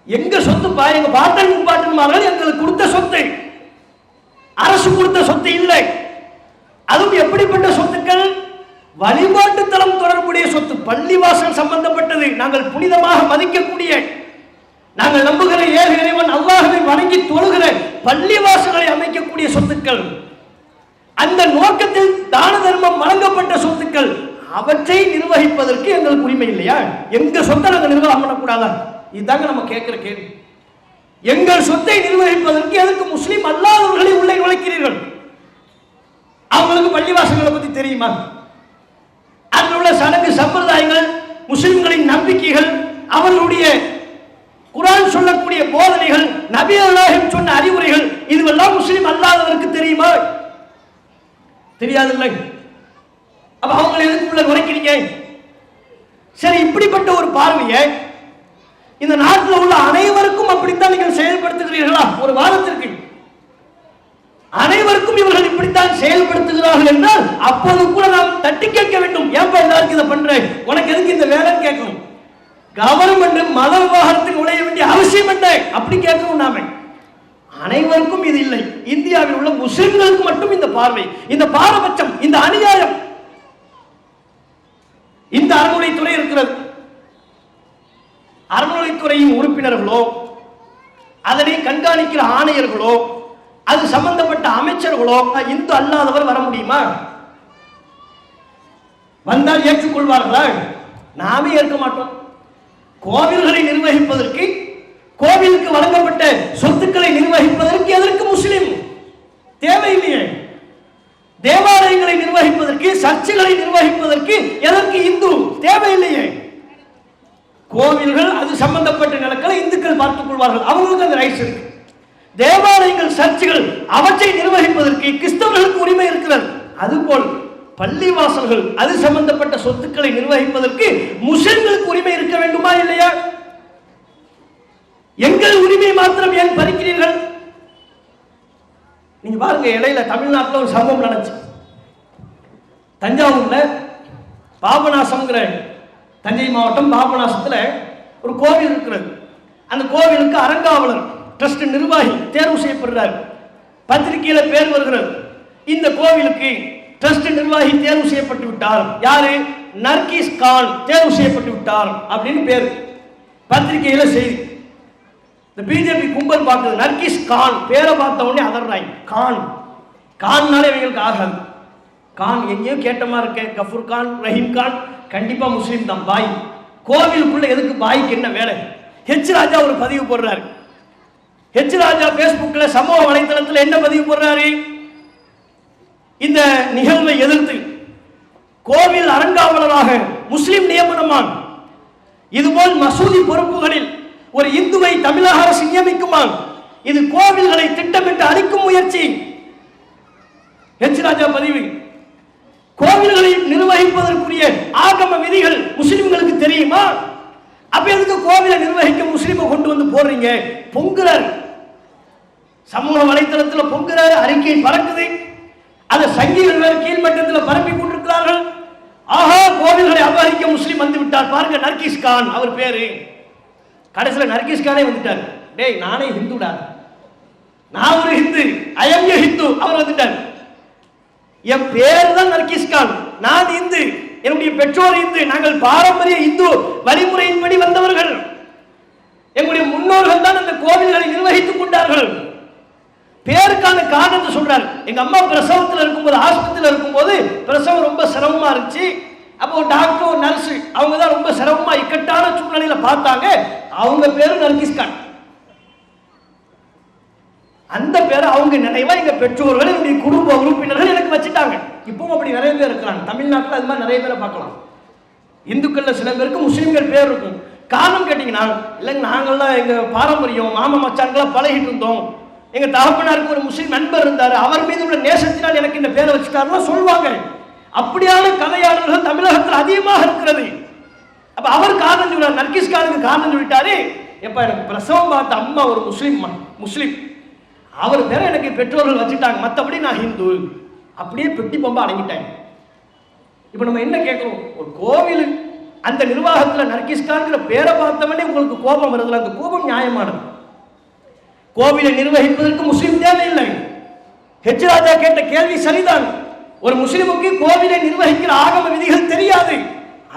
எங்க சொத்து பா, எங்க பாட்டன் முப்பாட்டன்மார்கள் எங்களுக்கு கொடுத்த சொத்து, அரசு கொடுத்த சொத்து இல்லை. அதுவும் எப்படிப்பட்ட சொத்துக்கள்? வழிபாட்டு தளம் தொடர்புடைய சொத்து, பள்ளிவாசல் சம்பந்தப்பட்டது, நாங்கள் புனிதமாக மதிக்கக்கூடிய, நாங்கள் நம்புகிற ஏக இறைவன் அல்லாஹ்வை வணங்கி தொழுகிற பள்ளிவாசல்களை அமைக்கக்கூடிய சொத்துக்கள், அந்த நோக்கத்தில் தான தர்மம் வழங்கப்பட்ட சொத்துக்கள், அவற்றை நிர்வகிப்பதற்கு எங்களுக்கு உரிமை இல்லையா? எங்க சொத்தை நாங்கள் நிர்வாகம் பண்ணக்கூடாதா? இதுதாங்க நம்ம கேட்கிற கேள்வி. எங்கள் சொத்தை நிர்வகிப்பதற்கு எதற்கு முஸ்லிம் அல்லாதவர்களை உள்ளே நுழைக்கிறீர்கள்? அவங்களுக்கு பள்ளிவாசல்களை பத்தி தெரியுமா? அதில் உள்ள சடங்கு சம்பிரதாயங்கள், முஸ்லிம்களின் நம்பிக்கைகள், அவர்களுடைய குர்ஆன் சொல்லக்கூடிய போதனைகள், நபி அல்லாஹ் சொன்ன அறிவுரைகள், இதுவெல்லாம் முஸ்லிம் அல்லாதவருக்கு தெரியுமா? தெரியாதுல்ல. அப்ப அவங்களை எதுக்குள்ள குறைக்கிறீங்க? சரி, இப்படிப்பட்ட ஒரு பார்வையை இந்த நாட்டில் உள்ள அனைவருக்கும் அப்படித்தான் நீங்கள் செயல்படுத்துகிறீர்களா? ஒரு வாதத்திற்கு அனைவருக்கும் இவர்கள் இப்படித்தான் செயல்படுத்துகிறார்கள் என்றால் அப்போது கூட நாம் தட்டி கேட்க வேண்டும். ஏன்பா எல்லாருக்கும் இதை பண்ற, உனக்கு எதுக்கு இந்த வேலைன்னு கேட்கணும். கவர்மெண்ட் மத விவகாரத்தில் நுழைய வேண்டிய அவசியம் என்ன அப்படி கேட்கணும். நாம அனைவருக்கும் இது இல்லை. இந்தியாவில் உள்ள முஸ்லிம்களுக்கு மட்டும் இந்த பார்வை, இந்த பாரபட்சம், இந்த அநியாயம். இந்த அறநிலைத்துறை இருக்கிறது. அறநிலைத்துறையின் உறுப்பினர்களோ அதனை கண்காணிக்கிற ஆணையர்களோ அது சம்பந்தப்பட்ட அமைச்சர்களோ இந்து அல்லாதவர் வர முடியுமா? வந்தால் ஏற்றுக்கொள்வார்களா? நாமே ஏற்க மாட்டோம். கோவில்களை நிர்வகிப்பதற்கு, கோவிலுக்கு வழங்கப்பட்ட சொத்துக்களை நிர்வகிப்பதற்கு எதற்கு முஸ்லிம் தேவையில்லையே. தேவாலயங்களை நிர்வகிப்பதற்கு, சர்ச்சுகளை நிர்வகிப்பதற்கு எதற்கு இந்து தேவையில்லையே. கோவில்கள் அது சம்பந்தப்பட்ட நிலங்களை இந்துக்கள் பார்த்துக் கொள்வார்கள், அவங்களுக்கு அந்த ரைட்ஸ் இருக்கு. தேவாலயங்கள், சர்ச்சுகள் அவற்றை நிர்வகிப்பதற்கு கிறிஸ்தவர்களுக்கு உரிமை இருக்கிறது. அதுபோல் பள்ளிவாசல்கள் அது சம்பந்தப்பட்ட சொத்துக்களை நிர்வகிப்பதற்கு முஸ்லிம்களுக்கு உரிமை இருக்க வேண்டுமா இல்லையா? எங்கள் உரிமை மாத்திரம் ஏன் பறிக்கிறீர்கள்? நீங்க பாருங்க, இடையில தமிழ்நாட்டில் ஒரு சம்பவம் நடந்துச்சு. தஞ்சாவூர்ல பாபநாசம்ங்கிற, தஞ்சை மாவட்டம் பாபநாசத்துல ஒரு கோவில் இருக்கிறது. அந்த கோவிலுக்கு அறங்காவலர் ட்ரஸ்ட் நிர்வாகி தேர்வு செய்யப்படுறார். பத்திரிகையில பேர் வருகிறது, இந்த கோவிலுக்கு ட்ரஸ்ட் நிர்வாகி தேர்வு செய்யப்பட்டு விட்டார். யாரு? நர்கீஸ் கான் தேர்வு செய்யப்பட்டு விட்டார் அப்படின்னு பேர் பத்திரிகையில செய்தி. இந்த பிஜேபி கும்பல் பார்த்தது, நர்கீஸ் கான் பேரை பார்த்த உடனே அதர்றாய். கான் கான்னாலே இவங்களுக்கு ஆகாது. கான் எங்கேயோ கேட்டமா இருக்க, கஃபூர் கான், ரஹீம் கான் கண்டிப்பா முஸ்லீம் தான். பாய் கோவிலுக்குள்ள எதுக்கு பாய்க்கு என்ன வேலை? ஹெச் ராஜா ஒரு பதிவு போடுறாரு. ஹெச் ராஜா பேஸ்புக்ல சமூக வலைதளத்தில் என்ன பதிவு போடுறாரு? இந்த நிகழ்வை எதிர்த்து கோவில் அறங்காவலராக முஸ்லிம் நியமனமான், இதுபோல் மசூதி பொறுப்புகளில் ஒரு இந்துவை தமிழக அரசு நியமிக்குமான், இது கோவில்களை திட்டமிட்டு அழிக்கும் முயற்சி. ஹெச் ராஜா பதிவு. கோவில்களை நிர்வகிப்பதற்குரிய ஆகம விதிகள் முஸ்லிம்களுக்கு தெரியுமா? அப்ப எதுக்கு கோவிலை நிர்வகிக்க முஸ்லிமை கொண்டு வந்து போடுறீங்க? பொங்குறார், சமூக வலைத்தளத்தில் பொங்குறாரு, அறிக்கை பறக்குது. அதை சங்கிகள் வேறு கீழ்மட்டத்தில் பரப்பி கொண்டிருக்கிறார்கள். ஆஹா, கோவில்களை அபகரிக்க முஸ்லிம் வந்து விட்டார் பாருங்க, நர்கீஸ் கான் அவர் பேரு. கடைசியில் நர்கீஸ் கானே வந்துட்டார். டேய், நானே ஹிந்துடா, நான் ஒரு ஹிந்து, ஐஎம் ஏ ஹிந்து. அவர் வந்துட்டார். என் பேர் தான் நர்கீஸ் கான், நான் இந்து, என்னுடைய பெற்றோர் இந்து, நாங்கள் பாரம்பரிய இந்து வழிமுறையின்படி வந்தவர்கள், எங்களுடைய முன்னோர்கள் தான் அந்த கோவில்களை நிர்வகித்துக் கொண்டார்கள். பேருக்கான காரணத்தை சொல்றாரு. எங்க அம்மா பிரசவத்தில் இருக்கும்போது, ஆஸ்பத்திரியில் இருக்கும்போது பிரசவம் ரொம்ப சிரமமா இருந்துச்சு. அப்போ ஒரு டாக்டர், ஒரு நர்ஸ், அவங்க தான் ரொம்ப சிரமமா இக்கட்டான சூழ்நிலையில பார்த்தாங்க. அவங்க பேரு நர்கீஸ் கான். அந்த பேரை அவங்க நினைவா எங்க பெற்றோர்கள், என்னுடைய குடும்ப உறுப்பினர்கள் எனக்கு வச்சுட்டாங்க. இப்பவும் அப்படி நிறைய பேர் இருக்கிறாங்க தமிழ்நாட்டில். அது மாதிரி நிறைய பேரை பார்க்கலாம். இந்துக்கள்ல சில பேருக்கு முஸ்லீம்கள் பேர் இருக்கும். காரணம் கேட்டீங்கன்னா, இல்லைங்க நாங்கள்லாம் எங்க பாரம்பரியம், மாமா மச்சான்களாம் பழகிட்டு இருந்தோம், எங்க தகப்பனாருக்கு ஒரு முஸ்லீம் நண்பர் இருந்தார், அவர் மீது உள்ள நேசத்தினால் எனக்கு இந்த பேரை வச்சுட்டாருன்னா சொல்லுவாங்க. அப்படியான கதையாளர்கள் தமிழகத்தில் அதிகமாக இருக்கிறது. அப்ப அவர் காரணம் சொல்றாரு, நர்கீஸ் கானுக்கு காரணம் சொல்லிட்டாரு. எப்ப எனக்கு பிரசவம் பார்த்த அம்மா ஒரு முஸ்லீம், அவர் பேரை எனக்கு பெற்றோர்கள் வச்சுட்டாங்க, மற்றபடி நான் ஹிந்து. அப்படியே பெட்டி பம்பா அடங்கிட்டாங்க. இப்ப நம்ம என்ன கேட்கிறோம்? ஒரு கோவில் அந்த நிர்வாகத்தில் நர்கீஸ் கான்கிற பேரை பார்த்தவனே உங்களுக்கு கோபம் வருதுல, அந்த கோபம் நியாயமானது. கோவிலை நிர்வகிப்பதற்கு முஸ்லிம் தேவையில்லை. ஹெச் ராஜா கேட்ட கேள்வி சரிதான். ஒரு முஸ்லிமுக்கு கோவிலை நிர்வகிக்கிற ஆகம விதிகள் தெரியாது.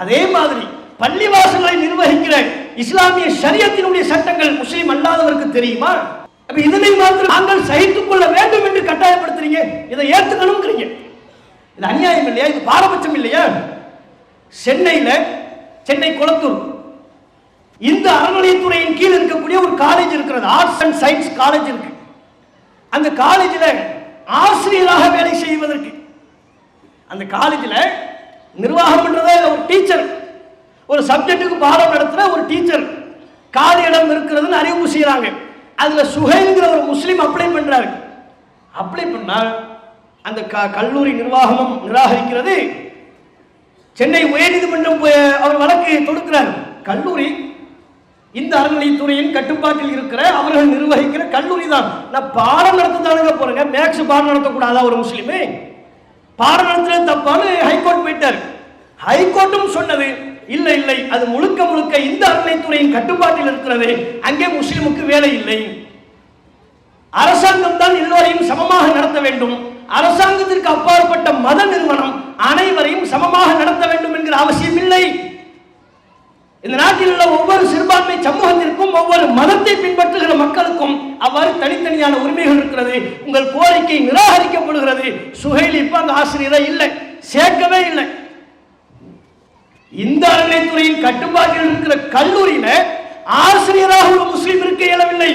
அதே மாதிரி பள்ளிவாசல்களை நிர்வகிக்கிற இஸ்லாமிய ஷரியத்தினுடைய சட்டங்கள் முஸ்லிம் அல்லாதவருக்கு தெரியுமா? அப்ப இதனை மாத்திரம் நாங்கள் சகித்துக் கொள்ள வேண்டும் என்று கட்டாயப்படுத்துறீங்க. இதை ஏற்றுக்கணும்ங்கிறீங்க. இது அநியாயம் இல்லையா? இது பாரபட்சம் இல்லையா? சென்னை குளத்தூர் இந்த அறநிலையத்துறையின் கீழ் இருக்கக்கூடிய ஒரு காலேஜ் இருக்கிறது, ஆர்ட்ஸ் அண்ட் சயின்ஸ் காலேஜ் இருக்கு. அந்த காலேஜில் ஆசிரியராக வேலை செய்வதற்கு, அந்த காலேஜில் நிர்வாகம் பண்றதா ஒரு டீச்சர், ஒரு சப்ஜெக்டுக்கு பாடம் நடத்துற ஒரு டீச்சர் காலி இடம் இருக்கிறதுன்னு அறிவிப்பு செய்யறாங்க. அதுல சுஹைல்ங்கிற ஒரு முஸ்லீம் அப்ளை பண்றாரு. அப்ளை பண்ணா அந்த கல்லூரி நிர்வாகமும் நிராகரிக்கிறது. சென்னை உயர்நீதிமன்றம் அவர் வழக்கு தொடுக்கிறார். கல்லூரி இந்த அறநிலையத்துறையின் கட்டுப்பாட்டில் இருக்கிற அவர்கள் நிர்வகிக்கிற கல்லூரி தான். நான் பாடம் நடத்ததானுங்க போறேங்க, மேக்ஸ் பாடம் நடத்தக்கூடாதா ஒரு முஸ்லீமே? பாடம் நடத்துறது தப்பான்னு ஹைகோர்ட் போயிட்டார். ஹைகோர்ட்டும் சொன்னது இல்லை இல்லை, அது முழுக்க முழுக்க இந்த அறநிலையத்துறையின் கட்டுப்பாட்டில் இருக்கிறது, அங்கே முஸ்லிமுக்கு வேலை இல்லை. அரசாங்கம் தான் எல்லோரையும் சமமாக நடத்த வேண்டும், அரசாங்கத்திற்கு அப்பாற்பட்ட மத நிறுவனம் அனைவரையும் சமமாக நடத்த வேண்டும் என்கிற அவசியம் இல்லை. இந்த நாட்டில் உள்ள ஒவ்வொரு சிறுபான்மை சமூகத்திற்கும் ஒவ்வொரு மதத்தை பின்பற்றுகிற மக்களுக்கும் அவ்வாறு தனித்தனியான உரிமைகள் இருக்கிறது. உங்கள் கோரிக்கை நிராகரிக்கப்படுகிறது. சுஹைல் இப்ப அந்த ஆசிரியரை இல்லை, சேர்க்கவே இல்லை. இந்த அறநிலையத்துறையின் கட்டுப்பாட்டில் இருக்கிற கல்லூரியில ஆசிரியராக ஒரு முஸ்லீம் இருக்க இயலவில்லை.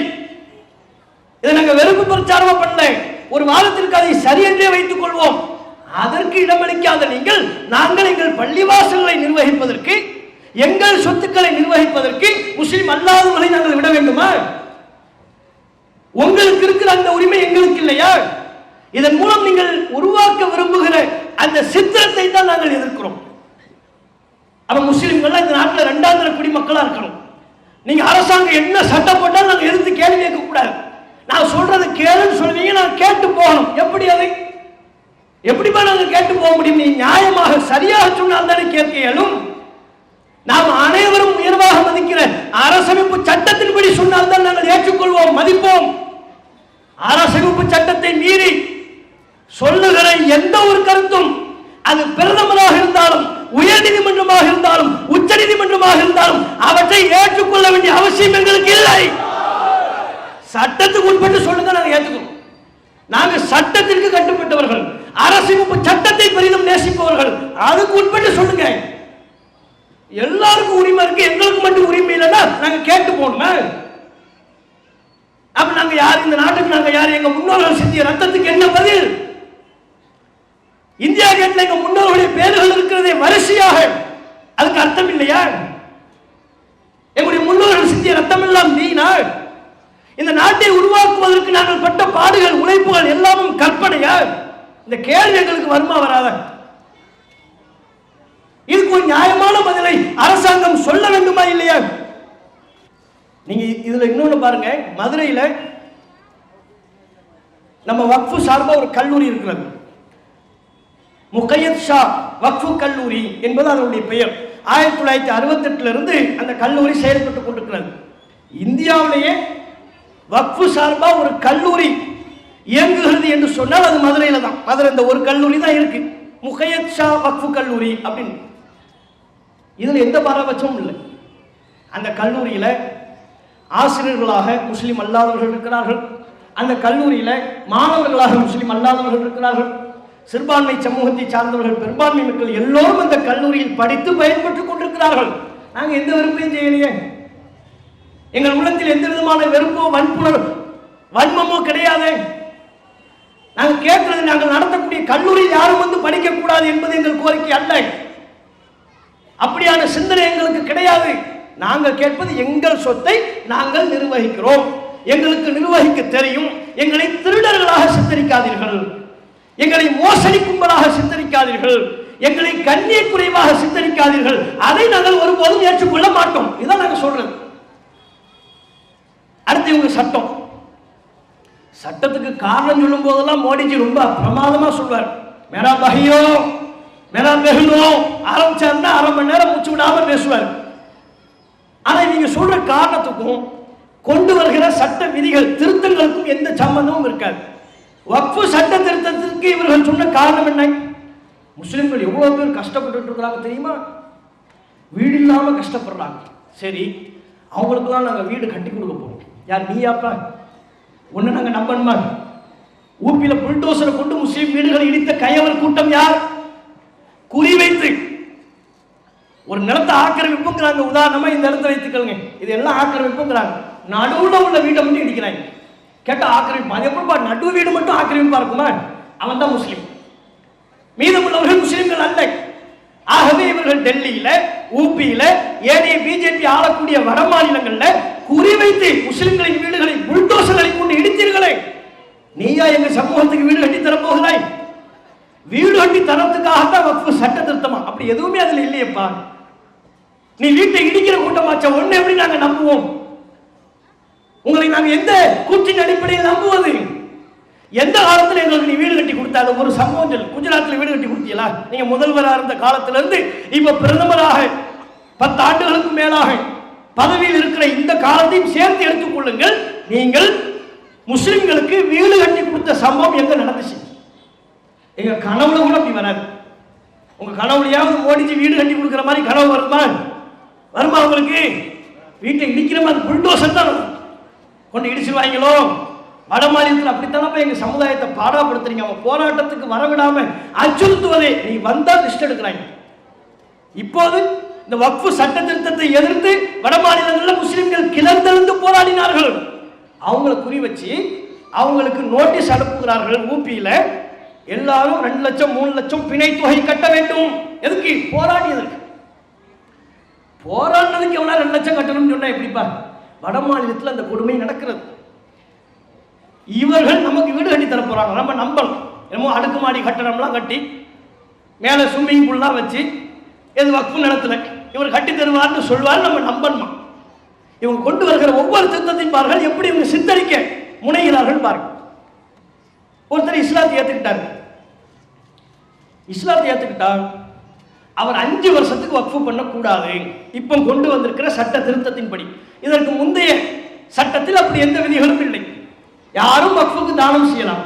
இதை நாங்கள் வெறுப்பு பிரச்சாரமா பண்ணல, ஒரு வாரத்திற்கு அதை சரியென்றே வைத்துக் கொள்வோம். அதற்கு இடமளிக்காத நீங்கள், நாங்கள் எங்கள் பள்ளிவாசல்களை நிர்வகிப்பதற்கு, எங்கள் சொத்துக்களை நிர்வகிப்பதற்கு முஸ்லிம் அல்லாதவர்களை நாங்கள் விட வேண்டுமா? உங்களுக்கு இருக்கிற அந்த உரிமை எங்களுக்கு இல்லையா? இதன் மூலம் நீங்கள் உருவாக்க விரும்புகிற அந்த சித்திரத்தை தான் நாங்கள் எதிர்க்கிறோம். அப்ப முஸ்லிம்கள் இந்த நாட்டில் இரண்டாம் தர குடிமக்களா இருக்கணும். நீங்க அரசாங்கம் என்ன சட்டம் போட்டாலும் நாங்கள் எதிர்த்து கேள்வி கேட்க கூடாது. நான் சொல்றது கேளுன்னு சொல்வீங்க, நான் கேட்டு போகணும். எப்படி அதை எப்படிப்பா நாங்கள் கேட்டு போக முடியும்? நீ நியாயமாக சரியாக சொன்னால் தானே கேட்க இயலும். நாம் அனைவரும் உயர்வாக மதிக்கிற அரசமைப்பு சட்டத்தின்படி சொன்னால் தான் நாங்கள் ஏற்றுக்கொள்வோம், மதிப்போம். அரசமைப்பு சட்டத்தை மீறி சொல்லுகிற எந்த ஒரு கருத்தும், அது பிரதமராக இருந்தாலும், உயர் நீதிமன்றமாக இருந்தாலும், உச்ச நீதிமன்றமாக இருந்தாலும், அவற்றை ஏற்றுக்கொள்ள வேண்டிய அவசியம் எங்களுக்கு இல்லை. சட்டத்துக்கு உட்பட்டு சொல்லுங்க, நாங்கள் ஏற்றுக்கிறோம். நாங்கள் சட்டத்திற்கு கட்டுப்பட்டவர்கள், அரசமைப்பு சட்டத்தை பெரிதும் நேசிப்பவர்கள். அதுக்கு உட்பட்டு சொல்லுங்க. எல்லாருக்கும் உரிமை இருக்கு, எங்களுக்கு மட்டும் உரிமை இல்லைன்னா நாங்க கேட்டு போகணுமே. அப்ப நாங்க யார்? இந்த நாட்டுக்கு நாங்க யார்? எங்க முன்னோர்கள் சிந்திய ரத்தத்துக்கு என்ன பதில்? இந்தியா கேட்ல எங்க முன்னோர்களுடைய பேர்கள் இருக்கிறதே வரிசையாக, அதுக்கு அர்த்தம் இல்லையா? எங்களுடைய முன்னோர்கள் சிந்திய ரத்தம் எல்லாம் வீணா? இந்த நாட்டை உருவாக்குவதற்கு நாங்கள் பட்ட பாடுகள், உழைப்புகள் எல்லாமும் கற்பனையா? இந்த கேள்வி எங்களுக்கு வருமா வராத? இதுக்கு ஒரு நியாயமான பதிலை அரசாங்கம் சொல்ல வேண்டுமா இல்லையா? நீங்க இதுல இன்னொன்னு பாருங்க, மதுரையில நம்ம வக்ஃபு சார்பா ஒரு கல்லூரி இருக்கிறது, முகையத் ஷா வக்ஃபு கல்லூரி என்பது அதனுடைய பெயர். 1968 இருந்து அந்த கல்லூரி செயல்பட்டுக் கொண்டிருக்கிறது. இந்தியாவிலேயே வக்ஃபு சார்பா ஒரு கல்லூரி இயங்குகிறது என்று சொன்னால் அது மதுரையில தான். மதுரை இந்த ஒரு கல்லூரி தான் இருக்கு, முகையத் ஷா வக்ஃபு கல்லூரி அப்படின்னு. இதுல எந்த பாரபட்சமும் இல்லை. அந்த கல்லூரியில ஆசிரியர்களாக முஸ்லிம் அல்லாதவர்கள் இருக்கிறார்கள், அந்த கல்லூரியில மாணவர்களாக முஸ்லிம் அல்லாதவர்கள் இருக்கிறார்கள், சிறுபான்மை சமூகத்தை சார்ந்தவர்கள், பெரும்பான்மை மக்கள் எல்லோரும் அந்த கல்லூரியில் படித்து பயன்பெற்றுக் கொண்டிருக்கிறார்கள். நாங்கள் எந்த வெறுப்பையும் செய்யலையே. எங்கள் உள்ளத்தில் எந்த விதமான வெறுப்போ வன்மமோ கிடையாது. நாங்கள் கேட்கிறது, நாங்கள் நடத்தக்கூடிய கல்லூரியில் யாரும் வந்து படிக்க கூடாது என்பது எங்கள் கோரிக்கை அல்ல. அப்படியான சிந்தனை எங்களுக்கு கிடையாது. நாங்கள் கேட்பது, எங்கள் சொத்தை நாங்கள் நிர்வகிக்கிறோம், எங்களுக்கு நிர்வகிக்க தெரியும், எங்களை திருடர்களாக சித்தரிக்காதீர்கள், எங்களை மோசடி கும்பலாக சித்தரிக்காதீர்கள், எங்களை கண்ணிய குறைவாக சித்தரிக்காதீர்கள், அதை நாங்கள் ஒருபோதும் ஏற்றுக்கொள்ள மாட்டோம். இதான் நாங்கள் சொல்றது. அடுத்து இவங்க சட்டத்துக்கு காரணம் சொல்லும் போதெல்லாம் மோடிஜி ரொம்ப பிரமாதமா சொல்வார். மேரா பஹியோ மேரா பெஹ்னோ ஆரம்பிச்சாருன்னா 1/2 மணி நேரம் மூச்சு விடாம பேசுவார். ஆனா நீங்க சொல்ற காரணத்துக்கும் கொண்டு வருகிற சட்ட விதிகள் திருத்தங்களுக்கும் எந்த சம்பந்தமும் இருக்காது. வக்ஃபு சட்ட திருத்தத்திற்கு இவர்கள் சொன்ன காரணம் என்ன? முஸ்லிம்கள் எவ்வளவு பேர் கஷ்டப்பட்டு இருக்கிறாங்க தெரியுமா? வீடு இல்லாம கஷ்டப்படுறாங்க. சரி, அவங்களுக்குலாம் நாங்க வீடு கட்டி கொடுக்க போறோம். யார்? நீயாப்பா? ஒண்ணு நாங்க நம்பணுமா? ஊப்பியில புல்டோசரை கொண்டு முஸ்லிம் வீடுகளை இடித்த கையவர் கூட்டம் யார்? குறிவைத்து ஒரு நிலத்தை ஆக்கிரமிப்புங்கிறாங்க. உதாரணமா இந்த இடத்தை வைத்துக்கலுங்க, இதெல்லாம் ஆக்கிரமிப்புங்கிறாங்க. நடுவுல உள்ள வீட்டை மட்டும் இடிக்கிறாங்க. கேட்டா ஆக்கிரமிப்பு. அது எப்படிப்பா நடு வீடு மட்டும் ஆக்கிரமிப்பா இருக்குமா? அவன் தான் முஸ்லீம், மீதமுள்ளவர்கள் முஸ்லிம்கள் அல்ல. ஆகவே இவர்கள் டெல்லியில, ஊபியில, ஏனைய பிஜேபி ஆளக்கூடிய வட மாநிலங்கள்ல குறிவைத்து முஸ்லிம்களின் வீடுகளை புல்டோசர்களை கொண்டு இடித்தீர்களே. நீயா எங்க சமூகத்துக்கு வீடு கட்டி தர போகிறாய்? வீடு கட்டி தரத்துக்காகத்தான் வக்ஃபு சட்ட திருத்தமா? அப்படி எதுவுமே அதுல இல்லையப்பா. நீ வீட்டை இடிக்கிற கூட்டமாச்ச ஒண்ணு எப்படி நாங்க நம்புவோம்? உங்களை நாங்க எந்த கூற்றின் அடிப்படையில் நம்புவது? எந்த காலத்துல எங்களுக்கு நீ வீடு கட்டி கொடுத்தாலும் ஒரு சம்பவம் சொல்லு. குஜராத்தில் வீடு கட்டி கொடுத்தீங்களா? நீங்க முதல்வராக இருந்த காலத்துல இருந்து இப்ப பிரதமராக 10 ஆண்டுகளுக்கு மேலாக பதவியில் இருக்கிற இந்த காலத்தையும் சேர்த்து எடுத்துக் கொள்ளுங்கள். நீங்கள் முஸ்லிம்களுக்கு வீடு கட்டி கொடுத்த சம்பவம் எங்க நடந்துச்சு? எங்க கனவுல கூட அப்படி வராது. உங்க கனவுலையாவது மோடிஜி வீடு கட்டி கொடுக்குற மாதிரி கனவு வருமா? வருமா உங்களுக்கு? வீட்டை இடிக்கிற மாதிரி புல்டோசர் தான் கொண்டு இடிச்சிருவாங்களோ? வட மாநிலத்தில் அப்படித்தானப்ப எங்க சமுதாயத்தை பாடாப்படுத்துறீங்க. அவங்க போராட்டத்துக்கு வரவிடாம அச்சுறுத்துவதே. நீ வந்தா லிஸ்ட் எடுக்கிறாங்க. இப்போது இந்த வக்ஃபு சட்ட திருத்தத்தை எதிர்த்து வட மாநிலங்களில் முஸ்லிம்கள் கிளர்ந்தெழுந்து போராடினார்கள். அவங்களை குறி வச்சு அவங்களுக்கு நோட்டீஸ் அனுப்புகிறார்கள். ஊபியில எல்லாரும் 2 லட்சம் 3 லட்சம் பிணை தொகை கட்ட வேண்டும். எதுக்கு? போராடியதற்கு. போராடினதுக்கு எவ்வளவு 2 லட்சம் கட்டணும்னு சொன்னா எப்படிப்பா? வட மாநிலத்தில் அந்த கொடுமை நடக்கிறது. இவர்கள் நமக்கு வீடு கட்டி தர போறாங்க. நம்ம நம்பணும். என்னமோ அடுக்குமாடி கட்டணம்லாம் கட்டி மேல ஸ்விம்மிங் பூல்லாம் வச்சு எது வக்ஃபு நிலத்துல இவர் கட்டி தருவார்னு சொல்வார். நம்ம நம்பணுமா? இவங்க கொண்டு வருகிற ஒவ்வொரு திருத்தத்தின் பார்கள் எப்படி இவங்க சித்தரிக்க முனைகிறார்கள் பாருங்க. ஒருத்தர் இஸ்லாத்தை ஏத்துக்கிட்டார். இஸ்லாத்தை ஏத்துக்கிட்டார். அவர் 5 வருஷத்துக்கு வக்ஃபு பண்ணக்கூடாது. இப்போ கொண்டு வந்திருக்கிற சட்ட திருத்தத்தின்படி. இதற்கு முந்தைய சட்டத்தில் அப்படி எந்த விதிகளும் இல்லை. யாரும் வக்ஃபுக்கு தானம் செய்யலாம்.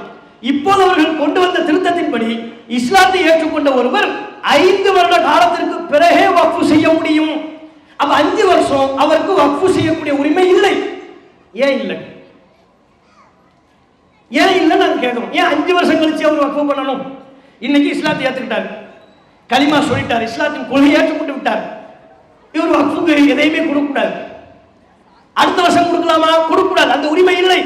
இப்போது அவர்கள் கொண்டு வந்த திருத்தத்தின்படி இஸ்லாத்தை ஏற்றுக்கொண்ட ஒருவர் 5 வருட காலத்திற்கு பிறகே வக்ஃபு செய்ய முடியும். அப்ப 5 வருஷம் அவருக்கு வக்ஃபு செய்யக்கூடிய உரிமை இல்லை. ஏன் இல்லை? ஏன் இல்லை நாங்க கேட்கிறோம். ஏன் 5 வருஷம் கழிச்சு அவர் வக்ஃபு பண்ணணும்? இன்னைக்கு இஸ்லாத்தை ஏத்துக்கிட்டார், கலிமா சொல்லிட்டார், இஸ்லாத்தின் கொள்கையை ஏற்றுக்கொண்டு விட்டார். இவர் வக்ஃபுக்கு எதையுமே கொடுக்கக்கூடாது. அடுத்த வருஷம் கொடுக்கலாமா? கொடுக்கக்கூடாது. அந்த உரிமை இல்லை.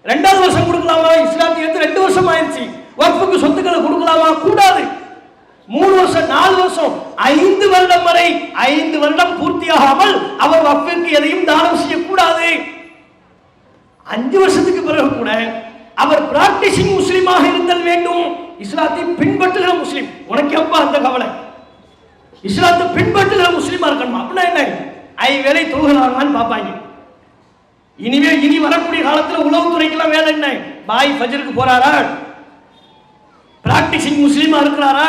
2வது வருஷம் கொடுக்கலாமா? இஸ்லாத்தை ஏற்று 2 வருஷம் ஆயிடுச்சு. வக்ஃபுக்கு சொத்துக்களை கொடுக்கலாமா? கூடாது. 3 வருஷம் 4 வருஷம் 5 வருடம் வரை 5 வருடம் பூர்த்தியாகாமல் அவர் வக்ஃபிற்கு எதையும் தானம் செய்யக்கூடாது. 5 வருஷத்துக்கு பிறகு கூட அவர் பிராக்டிசிங் முஸ்லிமாக இருத்தல் வேண்டும். இஸ்லாத்தை பின்பற்றுகிற முஸ்லிம். உனக்கு எப்ப அந்த கவலை? இஸ்லாத்தை பின்பற்றுகிற முஸ்லிமா இருக்கணுமா? அப்படின்னா என்ன? 5 வேளை தொழுகிறாங்கன்னு பார்ப்பாங்க. இனி வரக்கூடிய காலத்தில் உளவுத்துறைக்கெல்லாம் வேலை என்ன? பாய் ஃபஜ்ருக்கு போறாரா? பிராக்டிசிங் முஸ்லிமா இருக்கிறாரா?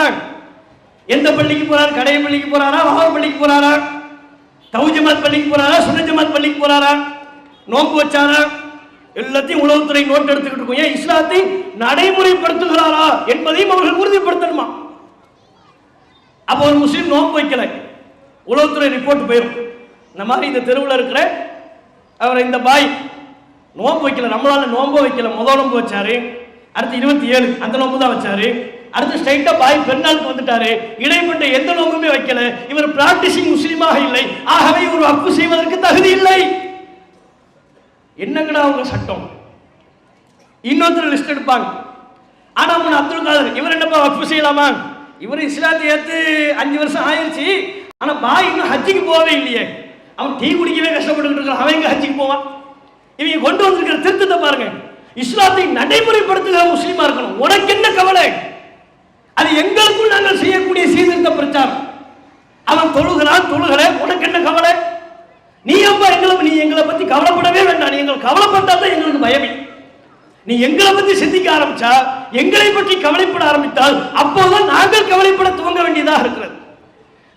எந்த பள்ளிக்கு போறாரு? கடை பள்ளிக்கு போறாரா? வாகர் பள்ளிக்கு போறாரா? தௌஹீத் ஜமாத் பள்ளிக்கு போறாரா? சுன்னத் ஜமாத் பள்ளிக்கு போறாரா? நோன்பு வச்சாரா? எல்லாத்தையும் உளவுத்துறை நோட் எடுத்துக்கிட்டு இருக்கும். ஏன்? இஸ்லாத்தை நடைமுறைப்படுத்துகிறாரா என்பதையும் அவர்கள் உறுதிப்படுத்தணுமா? அப்ப ஒரு முஸ்லீம் நோன்பு வைக்கல, உளவுத்துறை ரிப்போர்ட் போயிடும். இந்த மாதிரி இந்த தெருவில் இருக்கிற அவர் இந்த பாய் நோன்பு வைக்கல, நம்மளால நோன்பு வைக்கல. முதல் நோன்பு வச்சாரு, அடுத்து 27 அந்த நோன்பு தான் வச்சாரு. அடுத்து ஸ்ட்ரைட்டா பாய் பெருநாளுக்கு வந்துட்டாரு. இடைப்பட்ட எந்த நோன்புமே வைக்கல. இவர் பிராக்டிசிங் முஸ்லீமாக இல்லை. ஆகவே இவர் வக்ஃபு செய்வதற்கு தகுதி இல்லை. என்னங்கடா அவங்க சட்டம்? இன்னொருத்தர் லிஸ்ட் எடுப்பாங்க. ஆனா அவன் அப்துல் காதர் இவர் என்னப்பா வக்ஃபு செய்யலாமா? இவர் இஸ்லாத்தை ஏத்து 5 வருஷம் ஆயிடுச்சு. ஆனா பாய் இன்னும் ஹஜ்ஜிக்கு போகவே இல்லையே. அவன் டீ குடிக்கவே கஷ்டப்பட்டு இருக்கான். அவன் எங்க ஹஜ்ஜிக்கு போவான்? இவங்க கொண்டு வந்திருக்கிற திருத்தத்தை பாருங்க. இஸ்லாத்தை நடைமுறைப்படுத்துகிற முஸ்லீமா இருக்கணும். உனக்கு என்ன கவலை? அது எங்களுக்குள் நாங்கள் செய்யக்கூடிய சீர்திருத்த பிரச்சாரம். அவன் தொழுகிறான், தொழுகல, உனக்கு என்ன கவலை? நீ எங்களை பத்தி கவலைப்படவே வேண்டாம். நீ எங்களை கவலைப்பட்டால் எங்களுக்கு பயமே. நீ எங்களை பத்தி சிந்திக்க ஆரம்பிச்சா, எங்களை பற்றி கவலைப்பட ஆரம்பித்தால் அப்போதுதான் நாங்கள் கவலைப்பட துவங்க வேண்டியதாக இருக்கிறது.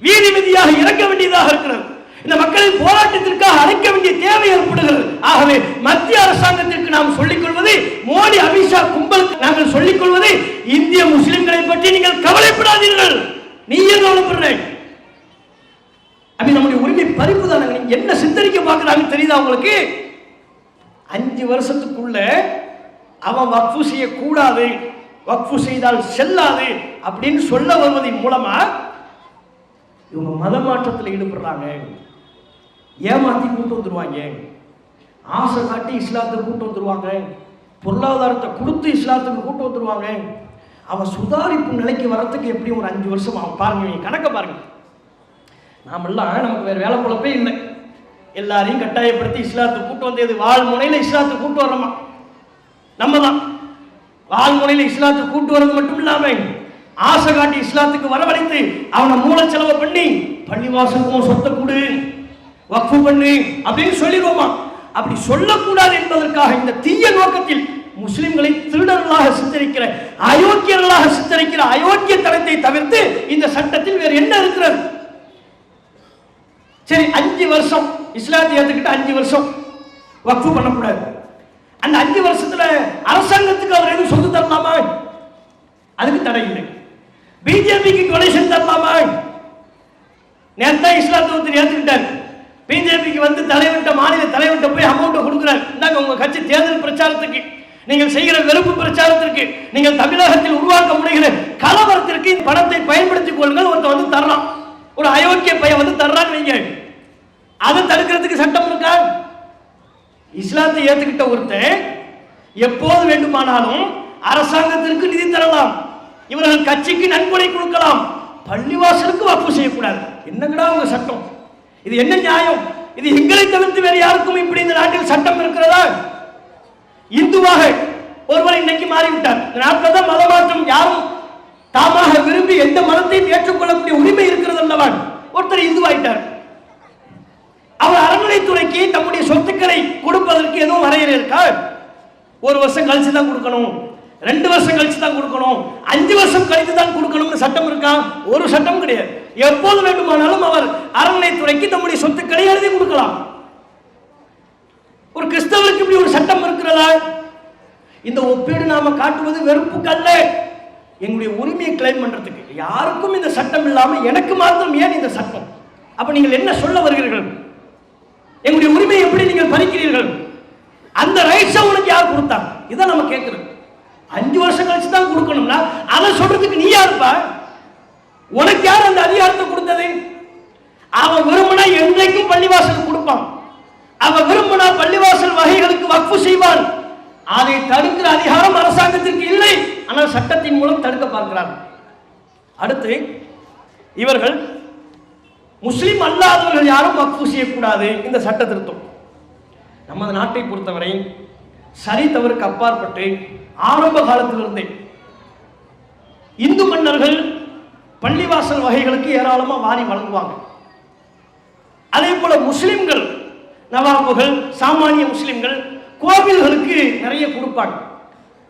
வீதி வீதியாக இறக்க வேண்டியதாக இருக்கிறது. இந்த மக்களை போராட்டத்திற்காக அழைக்க வேண்டிய தேவை ஏற்படுகிறது. ஆகவே மத்திய அரசாங்கத்திற்கு நாம் சொல்லிக் கொள்வது, மோடி அமித்ஷா கும்பலுக்கு நாங்கள் சொல்லிக் கொள்வது, இந்திய முஸ்லிம்களை பற்றி நீங்கள் கவலைப்படாதீர்கள். நீ ஏன் கவலைப்படுற? அப்படி நம்முடைய உரிமை பறிப்பு தானே. என்ன சித்தரிக்க பார்க்கிறாங்க தெரியுதா உங்களுக்கு? 5 வருஷத்துக்குள்ள அவன் வக்ஃபு செய்யக்கூடாது, வக்ஃபு செய்தால் செல்லாது அப்படின்னு சொல்ல வருவதன் மூலமா இவங்க மத மாற்றத்தில் ஈடுபடுறாங்க. ஏமாத்தி கூட்டு வந்துருவாங்க, ஆசை காட்டி இஸ்லாத்துக்கு கூட்டு வந்துருவாங்க, பொருளாதாரத்தை கொடுத்து இஸ்லாத்துக்கு கூட்டு வந்துருவாங்க. அவன் சுதாரிப்பு நிலைக்கு வரத்துக்கு எப்படியும் ஒரு 5 வருஷம் ஆகும். பாருங்க, கணக்க பாருங்க. நாமெல்லாம் நமக்கு வேற வேலை பொழப்பே இல்லை. எல்லாரையும் கட்டாயப்படுத்தி இஸ்லாத்துக்கு கூட்டு வந்தது. வாழ் முனையில் இஸ்லாத்துக்கு கூட்டு வர்றோமா? நம்ம தான் வாழ் முனையில் இஸ்லாத்துக்கு கூட்டு வர்றது மட்டும் இல்லாம ஆசை காட்டி இஸ்லாத்துக்கு வரவழைத்து அவனை மூலச்செலவை பண்ணி பள்ளிவாசலுக்கும் சொத்தை கொடு, வக்ஃபு பண்ணு அப்படின்னு சொல்லிடுவோமா? அப்படி சொல்லக்கூடாது என்பதற்காக இந்த தீய நோக்கத்தில் முஸ்லிம்களை திருடர்களாக சித்தரிக்கிற, அயோக்கியர்களாக சித்தரிக்கிற அயோக்கியத்தனத்தை தவிர்த்து இந்த சட்டத்தில் வேறு என்ன இருக்கிறது? சரி, 5 வருஷம் இஸ்லாத்தை ஏத்துக்கிட்டு 5 வருஷம் வக்ஃபு பண்ணக்கூடாது. அந்த 5 வருஷத்துல அரசாங்கத்துக்கு அவர் எதுவும் சொத்து தரலாமா? அதுக்கு தடை இல்லை. பிஜேபிக்கு டொனேஷன் தரலாமா? நேரத்தா இஸ்லாத்தை ஒருத்தர் ஏத்துக்கிட்டார். பிஜேபிக்கு வந்து தலைவர்கிட்ட, மாநில தலைவர்கிட்ட போய் அமௌண்ட் கொடுக்குறாரு. இந்தாங்க உங்க கட்சி தேர்தல் பிரச்சாரத்துக்கு, நீங்கள் செய்கிற வெறுப்பு பிரச்சாரத்திற்கு, நீங்கள் தமிழகத்தில் உருவாக்க முடிகிற கலவரத்திற்கு இந்த பணத்தை பயன்படுத்திக் கொள்ளுங்கள். ஒருத்தர் வந்து தர்றான், ஒரு அயோக்கிய பையன் வந்து தர்றான்னு வைங்க. அதை தடுக்கிறதுக்கு சட்டம் இருக்கா? இஸ்லாத்தை ஏத்துக்கிட்ட ஒருத்தன் எப்போது வேண்டுமானாலும் அரசாங்கத்திற்கு நிதி தரலாம், இவர்கள் கட்சிக்கு நன்கொடை கொடுக்கலாம், பள்ளிவாசலுக்கு வக்ஃபு செய்யக்கூடாது. என்னங்கடா உங்க சட்டம்? இது என்ன நியாயம்? இது எங்களை தவிர்த்து வேறு யாருக்கும் இப்படி இந்த நாட்டில் சட்டம் இருக்கிறதா? இந்துவாக ஒருவர் இன்னைக்கு மாறிவிட்டார். இந்த நாட்டில் தான் மதமாற்றம் யாரும் தாமாக விரும்பி எந்த மதத்தையும் ஏற்றுக்கொள்ளக்கூடிய உரிமை இருக்கிறது அல்லவா? ஒருத்தர் இந்துவாயிட்டார். அவர் அறநிலைத்துறைக்கு தம்முடைய சொத்துக்களை கொடுப்பதற்கு எதுவும் வரையறை இருக்கா? 1 வருஷம் கழிச்சு தான் கொடுக்கணும், 2 வருஷம் கழிச்சு தான் கொடுக்கணும், 5 வருஷம் கழித்து தான் கொடுக்கணும்னு சட்டம் இருக்கா? ஒரு சட்டம் கிடையாது. எப்போது வேண்டுமானாலும் அவர் அறநிலைத்துறைக்கு தம்முடைய சொத்துக்களை எழுதி கொடுக்கலாம். ஒரு கிறிஸ்தவருக்கு இப்படி ஒரு சட்டம் இருக்கிறதா? இந்த ஒப்பீடு நாம காட்டுவது வெறுப்புக்கு அல்ல, எங்களுடைய உரிமையை கிளைம் பண்றதுக்கு. யாருக்கும் இந்த சட்டம் இல்லாம எனக்கு மாத்திரம் ஏன் இந்த சட்டம்? அப்ப நீங்கள் என்ன சொல்ல வருகிறீர்கள்? எங்களுடைய உரிமையை எப்படி நீங்கள் பறிக்கிறீர்கள்? அந்த ரைட்ஸ் உனக்கு யார் கொடுத்தாங்க? இதை நம்ம கேட்கிறோம். 5 வருஷம் கழிச்சு தான் கொடுக்கணும்னா அதை சொல்றதுக்கு நீ யாருப்பா? உனக்கு யார் அந்த அதிகாரத்தை கொடுத்தது? அவன் விரும்பினா என்றைக்கும் பள்ளிவாசல் கொடுப்பான், அவன் விரும்பினா பள்ளிவாசல் வகைகளுக்கு வக்ஃபு செய்வான். அதை தடுக்கிற அதிகாரம் அரசாங்கத்திற்கு இல்லை, ஆனால் சட்டத்தின் மூலம் தடுக்க பார்க்கிறார்கள். அடுத்து இவர்கள் முஸ்லிம் அல்லாதவர்கள் யாரும் வக்ஃபு செய்யக்கூடாது. இந்த சட்ட திருத்தம் நமது நாட்டை பொறுத்தவரை சரி தவறுக்கு அப்பாற்பட்டு ஆரம்ப காலத்திலிருந்தே இந்து மன்னர்கள் பள்ளிவாசல் வகைகளுக்கு ஏராளமா வாரி வழங்குவாங்க. அதே போல முஸ்லிம்கள், நவாபுகள், சாமானிய முஸ்லிம்கள் கோவில்களுக்கு நிறைய கொடுப்பாங்க.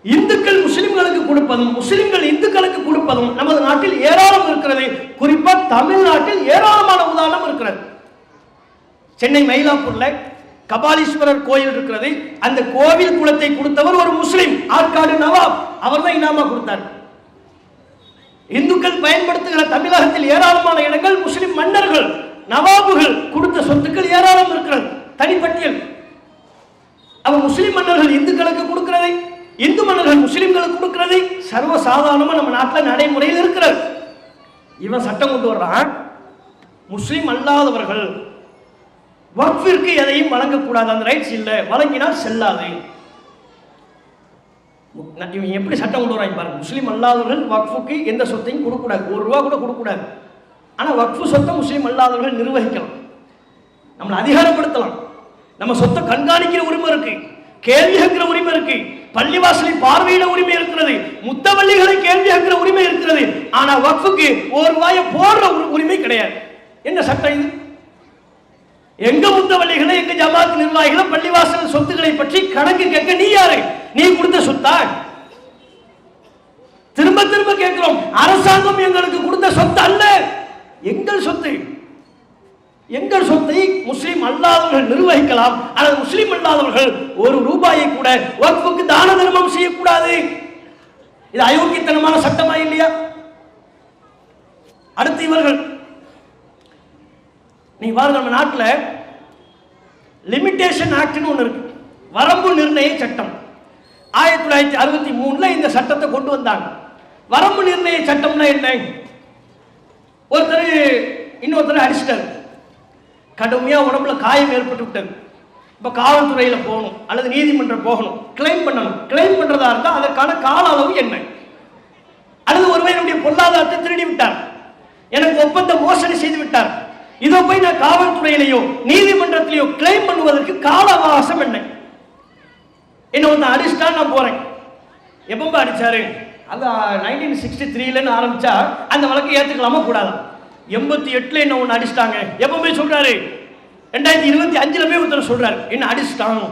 இந்துக்கள் முஸ்லிம்களுக்கு கொடுப்பதும் முஸ்லிம்கள் இந்துக்களுக்கு கொடுப்பதும் நமது நாட்டில் ஏராளம் இருக்கிறது. குறிப்பா தமிழ்நாட்டில் ஏராளமான உதாரணம் இருக்கிறது. சென்னை மயிலாப்பூர்ல கபாலீஸ்வரர் கோயில் இருக்கிறது. அந்த கோவில் குளத்தை கொடுத்தவர் ஒரு முஸ்லிம், ஆற்காடு நவாப். அவர் தான் இனாமா கொடுத்தார். இந்துக்கள் பயன்படுத்துகிற தமிழகத்தில் ஏராளமான இடங்கள் முஸ்லிம் மன்னர்கள், நவாபுகள் கொடுத்த சொத்துக்கள் ஏராளம் இருக்கிறது. தனிப்பட்டியல். அவர் முஸ்லிம் மன்னர்கள் இந்துக்களுக்கு கொடுக்கிறது, இந்து மன்னர்கள் முஸ்லிம்களுக்கு கொடுக்கிறது சர்வசாதாரணமா நம்ம நாட்டில் நடைமுறையில் இருக்கிறது. இவன் சட்டம் கொண்டு வர்றான், முஸ்லிம் அல்லாதவர்கள் வக்ஃபிற்கு எதையும் வழங்கக்கூடாது, அந்த ரைட்ஸ் இல்லை, வழங்கினால் செல்லாது. இவன் எப்படி சட்டம் கொண்டு வராங்க பாருங்க. முஸ்லீம் அல்லாதவர்கள் வக்ஃபுக்கு எந்த சொத்தையும் கொடுக்கூடாது, ₹1 கூட கொடுக்கூடாது. ஆனால் வக்ஃபு சொத்தை முஸ்லீம் அல்லாதவர்கள் நிர்வகிக்கலாம், நம்மளை அதிகாரப்படுத்தலாம். நம்ம சொத்தை கண்காணிக்கிற உரிமை இருக்கு, கேள்வி கேட்கிற உரிமை இருக்கு, பள்ளிவாசலை பார்வையிட உரிமை இருக்கிறது, முத்தவள்ளிகளை கேள்வி கேட்கிற உரிமை இருக்கிறது. ஆனா வக்ஃபுக்கு ₹1 போடுற உரிமை கிடையாது. என்ன சட்டம் இது? எங்க முத்தவள்ளிகளை, எங்க ஜமாத் நிர்வாகிகளை பள்ளிவாசல் சொத்துக்களை பற்றி கணக்கு கேட்க நீ யாரு? நீ கொடுத்த சொத்தா? திரும்ப திரும்ப கேட்கிறோம், அரசாங்கம் எங்களுக்கு கொடுத்த சொத்து அல்ல, எங்கள் சொத்து. எங்கள் சொத்தை முஸ்லிம் அல்லாதவர்கள் நிர்வகிக்கலாம், ஆனால் முஸ்லிம் அல்லாதவர்கள் ₹1 கூட வக்ஃபுக்கு தான தர்மம் செய்யக்கூடாது. இது அயோக்கியத்தனமான சட்டமா இல்லையா? அடுத்து இவர்கள், நீங்க பாருங்க, நம்ம நாட்டில் லிமிடேஷன் ஆக்ட்னு ஒன்று இருக்கு, வரம்பு நிர்ணய சட்டம். 1963 இந்த சட்டத்தை கொண்டு வந்தாங்க. வரம்பு நிர்ணய சட்டம்னா என்ன? ஒருத்தர் இன்னொருத்தர் அடிச்சிட்டாரு, கடுமையா உடம்புல காயம் ஏற்பட்டு விட்டது. இப்ப காவல்துறையில போகணும் அல்லது நீதிமன்றம் போகணும், கிளைம் பண்ணணும். கிளைம் பண்றதா இருந்தால் அதற்கான கால அளவு என்ன? அல்லது ஒருவர் என்னுடைய பொருளாதாரத்தை திருடி விட்டார், எனக்கு ஒப்பந்த மோசடி செய்து விட்டார், இதோ போய் நான் காவல்துறையிலேயோ நீதிமன்றத்திலேயோ கிளைம் பண்ணுவதற்கு கால அவகாசம் என்ன? என்ன ஒருத்தன் அடிச்சுட்டா நான் போறேன், எப்ப அடிச்சாரு? அது 1963 ஆரம்பிச்சா அந்த வழக்கை ஏத்துக்கலாமா கூடாது. 88 என்ன ஒன்று அடிச்சிட்டாங்க. எப்போ போய் சொல்றாரு? 2025 போய் ஒருத்தர் சொல்றாரு என்ன அடிச்சிட்டாங்க,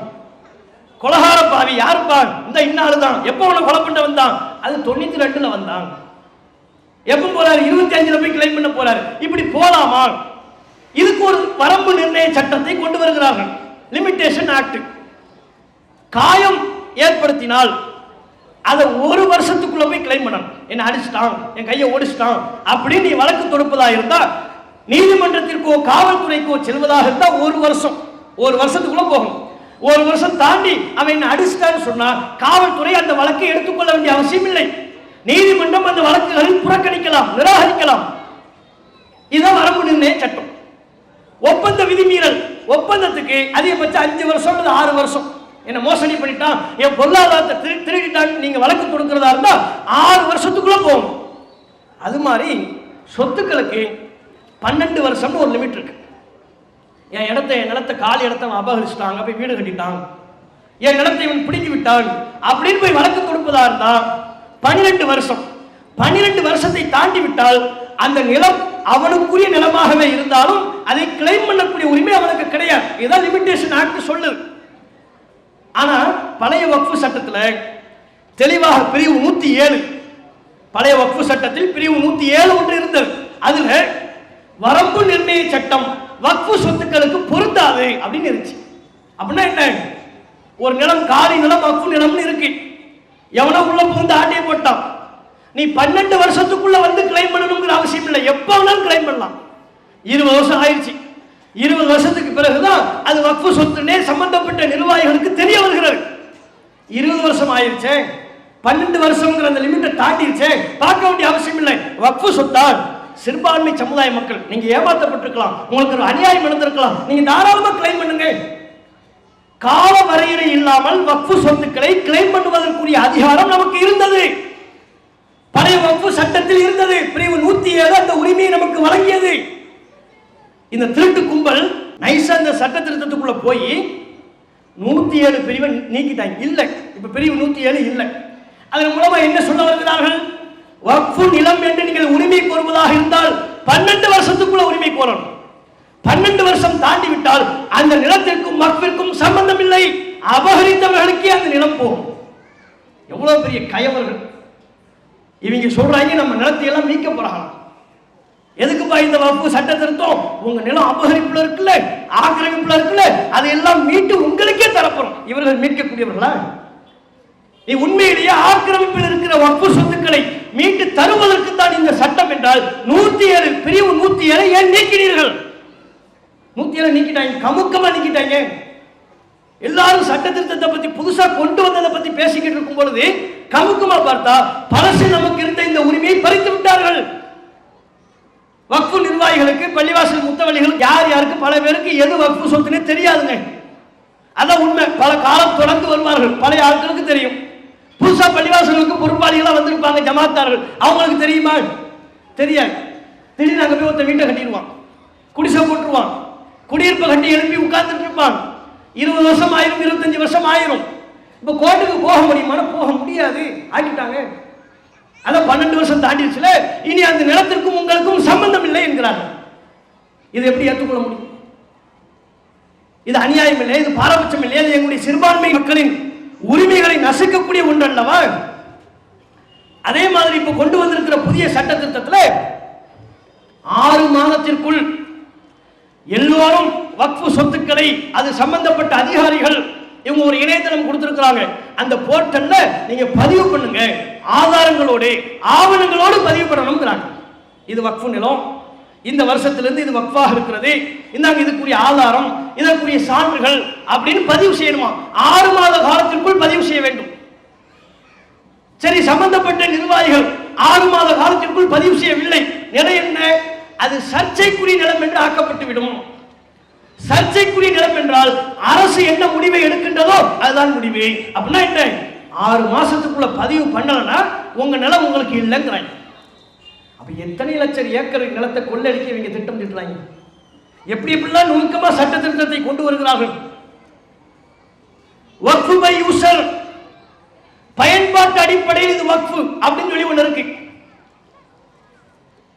கொலகார பாவி யாருப்பா, இந்த இன்னாலுதான். எப்போ உன கொலை பண்ண வந்தான்? அது 92 வந்தான். எப்போ போறாரு? 25 போய் கிளைம் பண்ண போறாரு. இப்படி போலாமா? இதுக்கு ஒரு வரம்பு நிர்ணய சட்டத்தை கொண்டு வருகிறார்கள், லிமிட்டேஷன் ஆக்ட். காயம் ஏற்படுத்தினால் அதை ஒரு வருஷத்துக்குள்ள போய் கிளைம் பண்ணணும். என்ன அடிச்சிட்டான், என் கையை ஓடிச்சிட்டான் அப்படின்னு நீ வழக்கு தொடுப்பதா இருந்தா, நீதிமன்றத்திற்கோ காவல்துறைக்கோ செல்வதாக இருந்தா ஒரு வருஷத்துக்குள்ள போகணும். ஒரு வருஷம் தாண்டி அவன் என்ன அடிச்சிட்டான்னு சொன்னா காவல்துறை அந்த வழக்கை எடுத்துக்கொள்ள வேண்டிய அவசியம் இல்லை. நீதிமன்றம் அந்த வழக்குகளில் புறக்கணிக்கலாம், நிராகரிக்கலாம். இதான் வரம்பு நிர்ணய சட்டம். ஒப்பந்த விதிமீறல், ஒப்பந்தத்துக்கு அதிகபட்சம் 5 வருஷம் அல்லது 6 வருஷம். என்ன மோசடி பண்ணிட்டான், என் பொருளாதாரத்தை திருடிட்டான், நீங்க வழக்கு கொடுக்கிறதா இருந்தா 6 வருஷத்துக்குள்ள போகும். அது மாதிரி சொத்துக்களுக்கு 12 வருஷம் ஒரு லிமிட் இருக்கு. என் நிலத்தை காலி இடத்தை அபகரிச்சிட்டாங்க, போய் வீடு கட்டிட்டான், என் நிலத்தை இவன் பிடிங்கி விட்டான் அப்படின்னு போய் வழக்கு கொடுப்பதா இருந்தா 12 வருஷம். 12 வருஷத்தை தாண்டி விட்டால் அந்த நிலம் அவனுக்குரிய நிலமாகவே இருந்தாலும் அதை கிளைம் பண்ணக்கூடிய உரிமை அவனுக்கு கிடையாது. இதுதான் லிமிட்டேஷன் ஆக்ட் சொல்லுது. ஆனா பழைய வக்ஃபு சட்டத்துல தெளிவாக பிரிவு 107, பழைய வக்ஃபு சட்டத்தில் பிரிவு 107 ஒன்று இருந்தது. அதுல வரம்பு நிர்ணய சட்டம் வக்ஃபு சொத்துக்களுக்கு பொருந்தாது அப்படின்னு இருந்துச்சு. அப்படின்னா என்ன? ஒரு நிலம் காலி நிலம் வக்ஃபு நிலம்னு இருக்கு, எவனோ உள்ள புகுந்து ஆட்டையை போட்டான், நீ 12 வருஷத்துக்குள்ள வந்து கிளைம் பண்ணணுங்கிற அவசியம் இல்லை, எப்ப வேணாலும் கிளைம் பண்ணலாம். 20 வருஷம் ஆயிடுச்சு, 20 வருஷத்துக்கு பிறகுதான் அது வக்ஃபு சொத்துனே சம்பந்தப்பட்ட நிர்வாகிகளுக்கு தெரிய வருகிறது. 20 வருஷம் ஆயிடுச்சு, 12 வருஷம்ங்கிற அந்த லிமிட்டை தாண்டிடுச்சு, பார்க்க வேண்டிய அவசியம் இல்லை. வக்ஃபு சொத்தால் சிறுபான்மை சமுதாய மக்கள் நீங்க ஏமாற்றப்பட்டிருக்கலாம், உங்களுக்கு ஒரு அநியாயம் நடந்திருக்கலாம், நீங்க தாராளமா கிளைம் பண்ணுங்க. கால வரையறை இல்லாமல் வக்ஃபு சொத்துக்களை கிளைம் பண்ணுவதற்குரிய அதிகாரம் நமக்கு இருந்தது, பழைய வக்ஃபு சட்டத்தில் இருந்தது. பிரிவு 107 அந்த உரிமையை நமக்கு வழங்கியது. இந்த திருட்டு கும்பல் நைசா இந்த சட்ட திருத்தத்துக்குள்ள போய் 107 பிரிவை நீக்கிட்டாங்க. இல்லை, இப்ப பிரிவு 107 இல்லை. அதன் மூலமா என்ன சொல்ல வருகிறார்கள்? வக்ஃபு நிலம் என்று நீங்கள் உரிமை கோருவதாக இருந்தால் 12 வருஷத்துக்குள்ள உரிமை கோரணும். 12 வருஷம் தாண்டி விட்டால் அந்த நிலத்திற்கும் வக்ஃபிற்கும் சம்பந்தம் இல்லை, அபகரித்தவர்களுக்கே அந்த நிலம் போகும். எவ்வளவு பெரிய கயவர்கள் இவங்க! சொல்றாங்க நம்ம நிலத்தை எல்லாம் மீட்க போறாங்க. எதுக்குப்பா இந்த வக்ஃபு சட்ட திருத்தம்? உங்க நிலம் அபகரிப்புல இருக்குல்ல, ஆக்கிரமிப்புல இருக்குல்ல, அதையெல்லாம் மீட்டு உங்களுக்கே தரப்போறோம். இவர்கள் மீட்கக்கூடியவர்களா? நீ உண்மையிலேயே ஆக்கிரமிப்பில் இருக்கிற வக்ஃபு சொத்துக்களை மீட்டு தருவதற்கு தான் இந்த சட்டம் என்றால் 107 பிரிவு 107 ஏன் நீக்கினீர்கள்? 107 நீக்கிட்டாங்க, கமுக்கமா நீக்கிட்டாங்க. எல்லாரும் சட்ட திருத்தத்தை பத்தி புதுசா கொண்டு வந்ததை பத்தி பேசிக்கிட்டு இருக்கும் பொழுது கமுக்கமா பார்த்தா பழசு நமக்கு இருந்த இந்த உரிமையை பறித்து விட்டார்கள். வக்ஃபு நிர்வாகிகளுக்கு, பள்ளிவாசல் முத்தவள்ளிகளுக்கு, யார் யாருக்கு பல பேருக்கு எது வக்ஃபு சொத்துனே தெரியாதுங்க. அதான் உண்மை. பல காலம் தொடர்ந்து வருவார்கள், பழைய ஆட்களுக்கு தெரியும். புதுசா பள்ளிவாசலுக்கு பொறுப்பாளிகளா வந்திருப்பாங்க, ஜமாத்தார்கள், அவங்களுக்கு தெரியுமா? தெரியாது. திடீர்னு அங்க போய் ஒருத்தர் வீட்டை கட்டிடுவான், குடிசை போட்டுருவான், குடியிருப்பை கட்டி எழுப்பி உட்கார்ந்துட்டு இருப்பான். 20 வருஷம் ஆயிரும், 25 வருஷம் ஆயிரும். இப்ப கோர்ட்டுக்கு போக முடியுமானா போக முடியாது, ஆக்கிட்டாங்க. அதான் 12 வருஷம் தாண்டிடுச்சுல, இனி அந்த நிலத்திற்கும் உங்களுக்கும் சம்பந்தம் இல்லை என்கிறார்கள். இது எப்படி ஏற்றுக்கொள்ள முடியும்? இது அநியாயம் இல்லை, இது பாரபட்சம் இல்லை, இது எங்களுடைய சிறுபான்மை மக்களின் உரிமைகளை நசுக்கக்கூடிய ஒன்று அல்லவா? அதே மாதிரி இப்ப கொண்டு வந்திருக்கிற புதிய சட்ட திருத்தத்தில் 6 மாதத்திற்குள் எல்லோரும் வக்ஃபு சொத்துக்களை, அது சம்பந்தப்பட்ட அதிகாரிகள், இவங்க ஒரு இணையதளம் கொடுத்திருக்கிறாங்க, அந்த போர்ட்டல்ல நீங்க பதிவு பண்ணுங்க, ஆதாரங்களோடு ஆவணங்களோடு பதிவு பண்ணணும்ங்கிறாங்க. இது வக்ஃபு நிலம், இந்த வருஷத்திலிருந்து இது வக்ஃபாக இருக்கிறது, இந்தாங்க இதுக்குரிய ஆதாரம், இதற்குரிய சான்றுகள் அப்படின்னு பதிவு செய்யணுமா? 6 மாத காலத்திற்குள் பதிவு செய்ய வேண்டும். சரி, சம்பந்தப்பட்ட நிர்வாகிகள் 6 மாத காலத்திற்குள் பதிவு செய்யவில்லை, நிலை என்ன? அது சர்ச்சைக்குரிய நிலம் என்று ஆக்கப்பட்டு விடும். சர்ச்சைக்குரிய நிலம் என்றால் அரசு என்ன முடிவை எடுக்கின்றதோ அதுதான் முடிவு. அப்படின்னா என்ன? 6 மாசத்துக்குள்ள பதிவு பண்ணலன்னா உங்க நிலம் உங்களுக்கு இல்லைங்கிறாங்க. அப்ப எத்தனை லட்சம் ஏக்கர் நிலத்தை கொள்ளடிக்க இவங்க திட்டம் திட்டுறாங்க. எப்படி எப்படிலாம் நுணுக்கமா சட்ட திருத்தத்தை கொண்டு வருகிறார்கள். வக்ஃபு பை யூசர், பயன்பாட்டு அடிப்படையில் இது வக்ஃபு அப்படின்னு சொல்லி ஒன்று இருக்கு.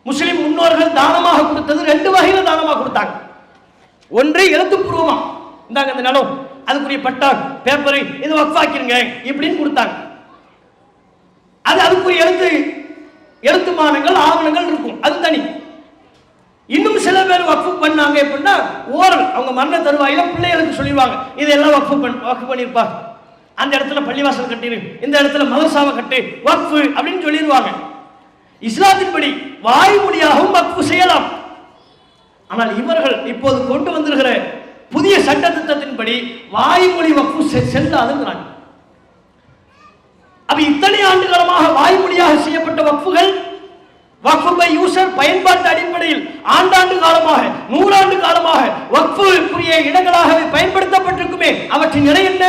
முஸ்லிம் முன்னோர்கள் தானமாக கொடுத்தது ரெண்டு வகையில தானமாக கொடுத்தாங்க. ஒன்று எழுத்துப்பூர்வமா, இந்தாங்க இந்த நிலம் அதுக்குரிய பட்டா பேப்பர் இது வக்ஃபாக்கிருங்க இப்படின்னு கொடுத்தாங்க. அது அதுக்குரிய எழுத்துமானங்கள் ஆவணங்கள் இருக்கும், அது தனி. இன்னும் சில பேர் வக்ஃபு பண்ணாங்க எப்படின்னா ஓரல், அவங்க மரண தருவாயில பிள்ளைகளுக்கு சொல்லிடுவாங்க இதெல்லாம் வக்ஃபு பண்ணிருப்பா, அந்த இடத்துல பள்ளிவாசல் கட்டிரு, இந்த இடத்துல மதரசாவை கட்டு, வக்ஃபு அப்படின்னு சொல்லிடுவாங்க. இஸ்லாத்தின்படி வாய்மொழியாகவும் வக்ஃபு செய்யலாம். ஆனால் இவர்கள் இப்போது கொண்டு வந்திருக்கிற புதிய சட்ட திட்டத்தின்படி வாய்மொழி வக்ஃபு செல்லாதுங்கிறாங்க. அப்ப இத்தனை ஆண்டு காலமாக வாய்மொழியாக செய்யப்பட்ட வக்ஃபுகள் வக்ஃபு பை யூசர் பயன்பாட்டு அடிப்படையில் ஆண்டாண்டு காலமாக 100 ஆண்டு காலமாக வக்ஃபுக்குரிய இடங்களாகவே பயன்படுத்தப்பட்டிருக்குமே, அவற்றின் நிலை என்ன?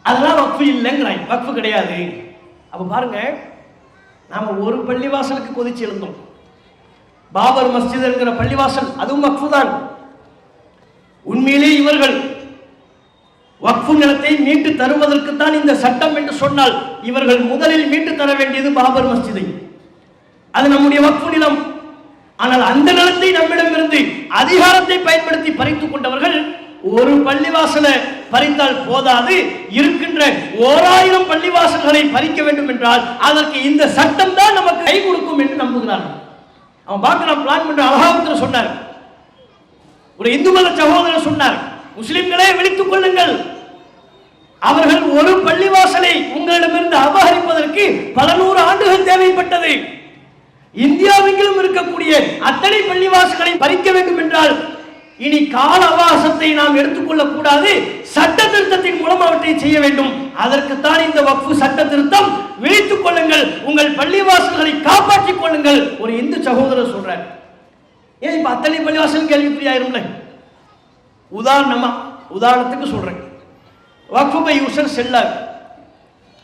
அதெல்லாம் வக்ஃபு இல்லைங்கிறாங்க, வக்ஃபு கிடையாது. அப்ப பாருங்க, நாம ஒரு பள்ளிவாசலுக்கு கொதிச்சு எழுந்தோம். பாபர் மஸ்ஜித் என்கிற பள்ளிவாசல் அதுவும் வக்ஃபு தான். உண்மையிலே இவர்கள் வக்ஃபு நிலத்தை மீட்டு தருவதற்கு தான் இந்த சட்டம் என்று சொன்னால் இவர்கள் முதலில் மீட்டு தர வேண்டியது பாபர் மஸ்ஜிதை. அது நம்முடைய வக்ஃபு நிலம். ஆனால் அந்த நிலத்தை நம்மிடமிருந்து அதிகாரத்தை பயன்படுத்தி பறித்துக் கொண்டவர்கள் ஒரு பள்ளிவாசலை பறித்தால் போதாது, இருக்கின்ற 1000 பள்ளிவாசல்களை பறிக்க வேண்டும் என்றால் அதற்கு இந்த சட்டம் தான் நமக்கு கை கொடுக்கும் என்று நம்புகிறார்கள். அவன் பார்க்கலாம் பிளான் பண்ற அழகாவத்தில் சொன்னார், ஒரு இந்து மத சகோதரர் சொன்னார், முஸ்லிம்களே விழித்துக் கொள்ளுங்கள், அவர்கள் ஒரு பள்ளிவாசலை உங்களிடமிருந்து அபகரிப்பதற்கு பல 100 ஆண்டுகள் தேவைப்பட்டது. இந்தியாவெங்கிலும் இருக்கக்கூடிய அத்தனை பள்ளிவாசல்களை பறிக்க வேண்டும் என்றால் இனி கால அவகாசத்தை நாம் எடுத்துக்கொள்ளக் கூடாது, சட்ட திருத்தத்தின் மூலம் அவற்றை செய்ய வேண்டும். அதற்குத்தான் இந்த வக்ஃபு சட்ட திருத்தம். விழித்துக் கொள்ளுங்கள், உங்கள் பள்ளிவாசல்களை காப்பாற்றிக் கொள்ளுங்கள். ஒரு இந்து சகோதரர் சொல்றார். ஏன் இப்ப அத்தனை பள்ளிவாசல் கேள்விக்குறியாயிரும்ல? உதாரணத்துக்கு சொல்றேன், வக்ஃபு பை யூசர் செல்லாது.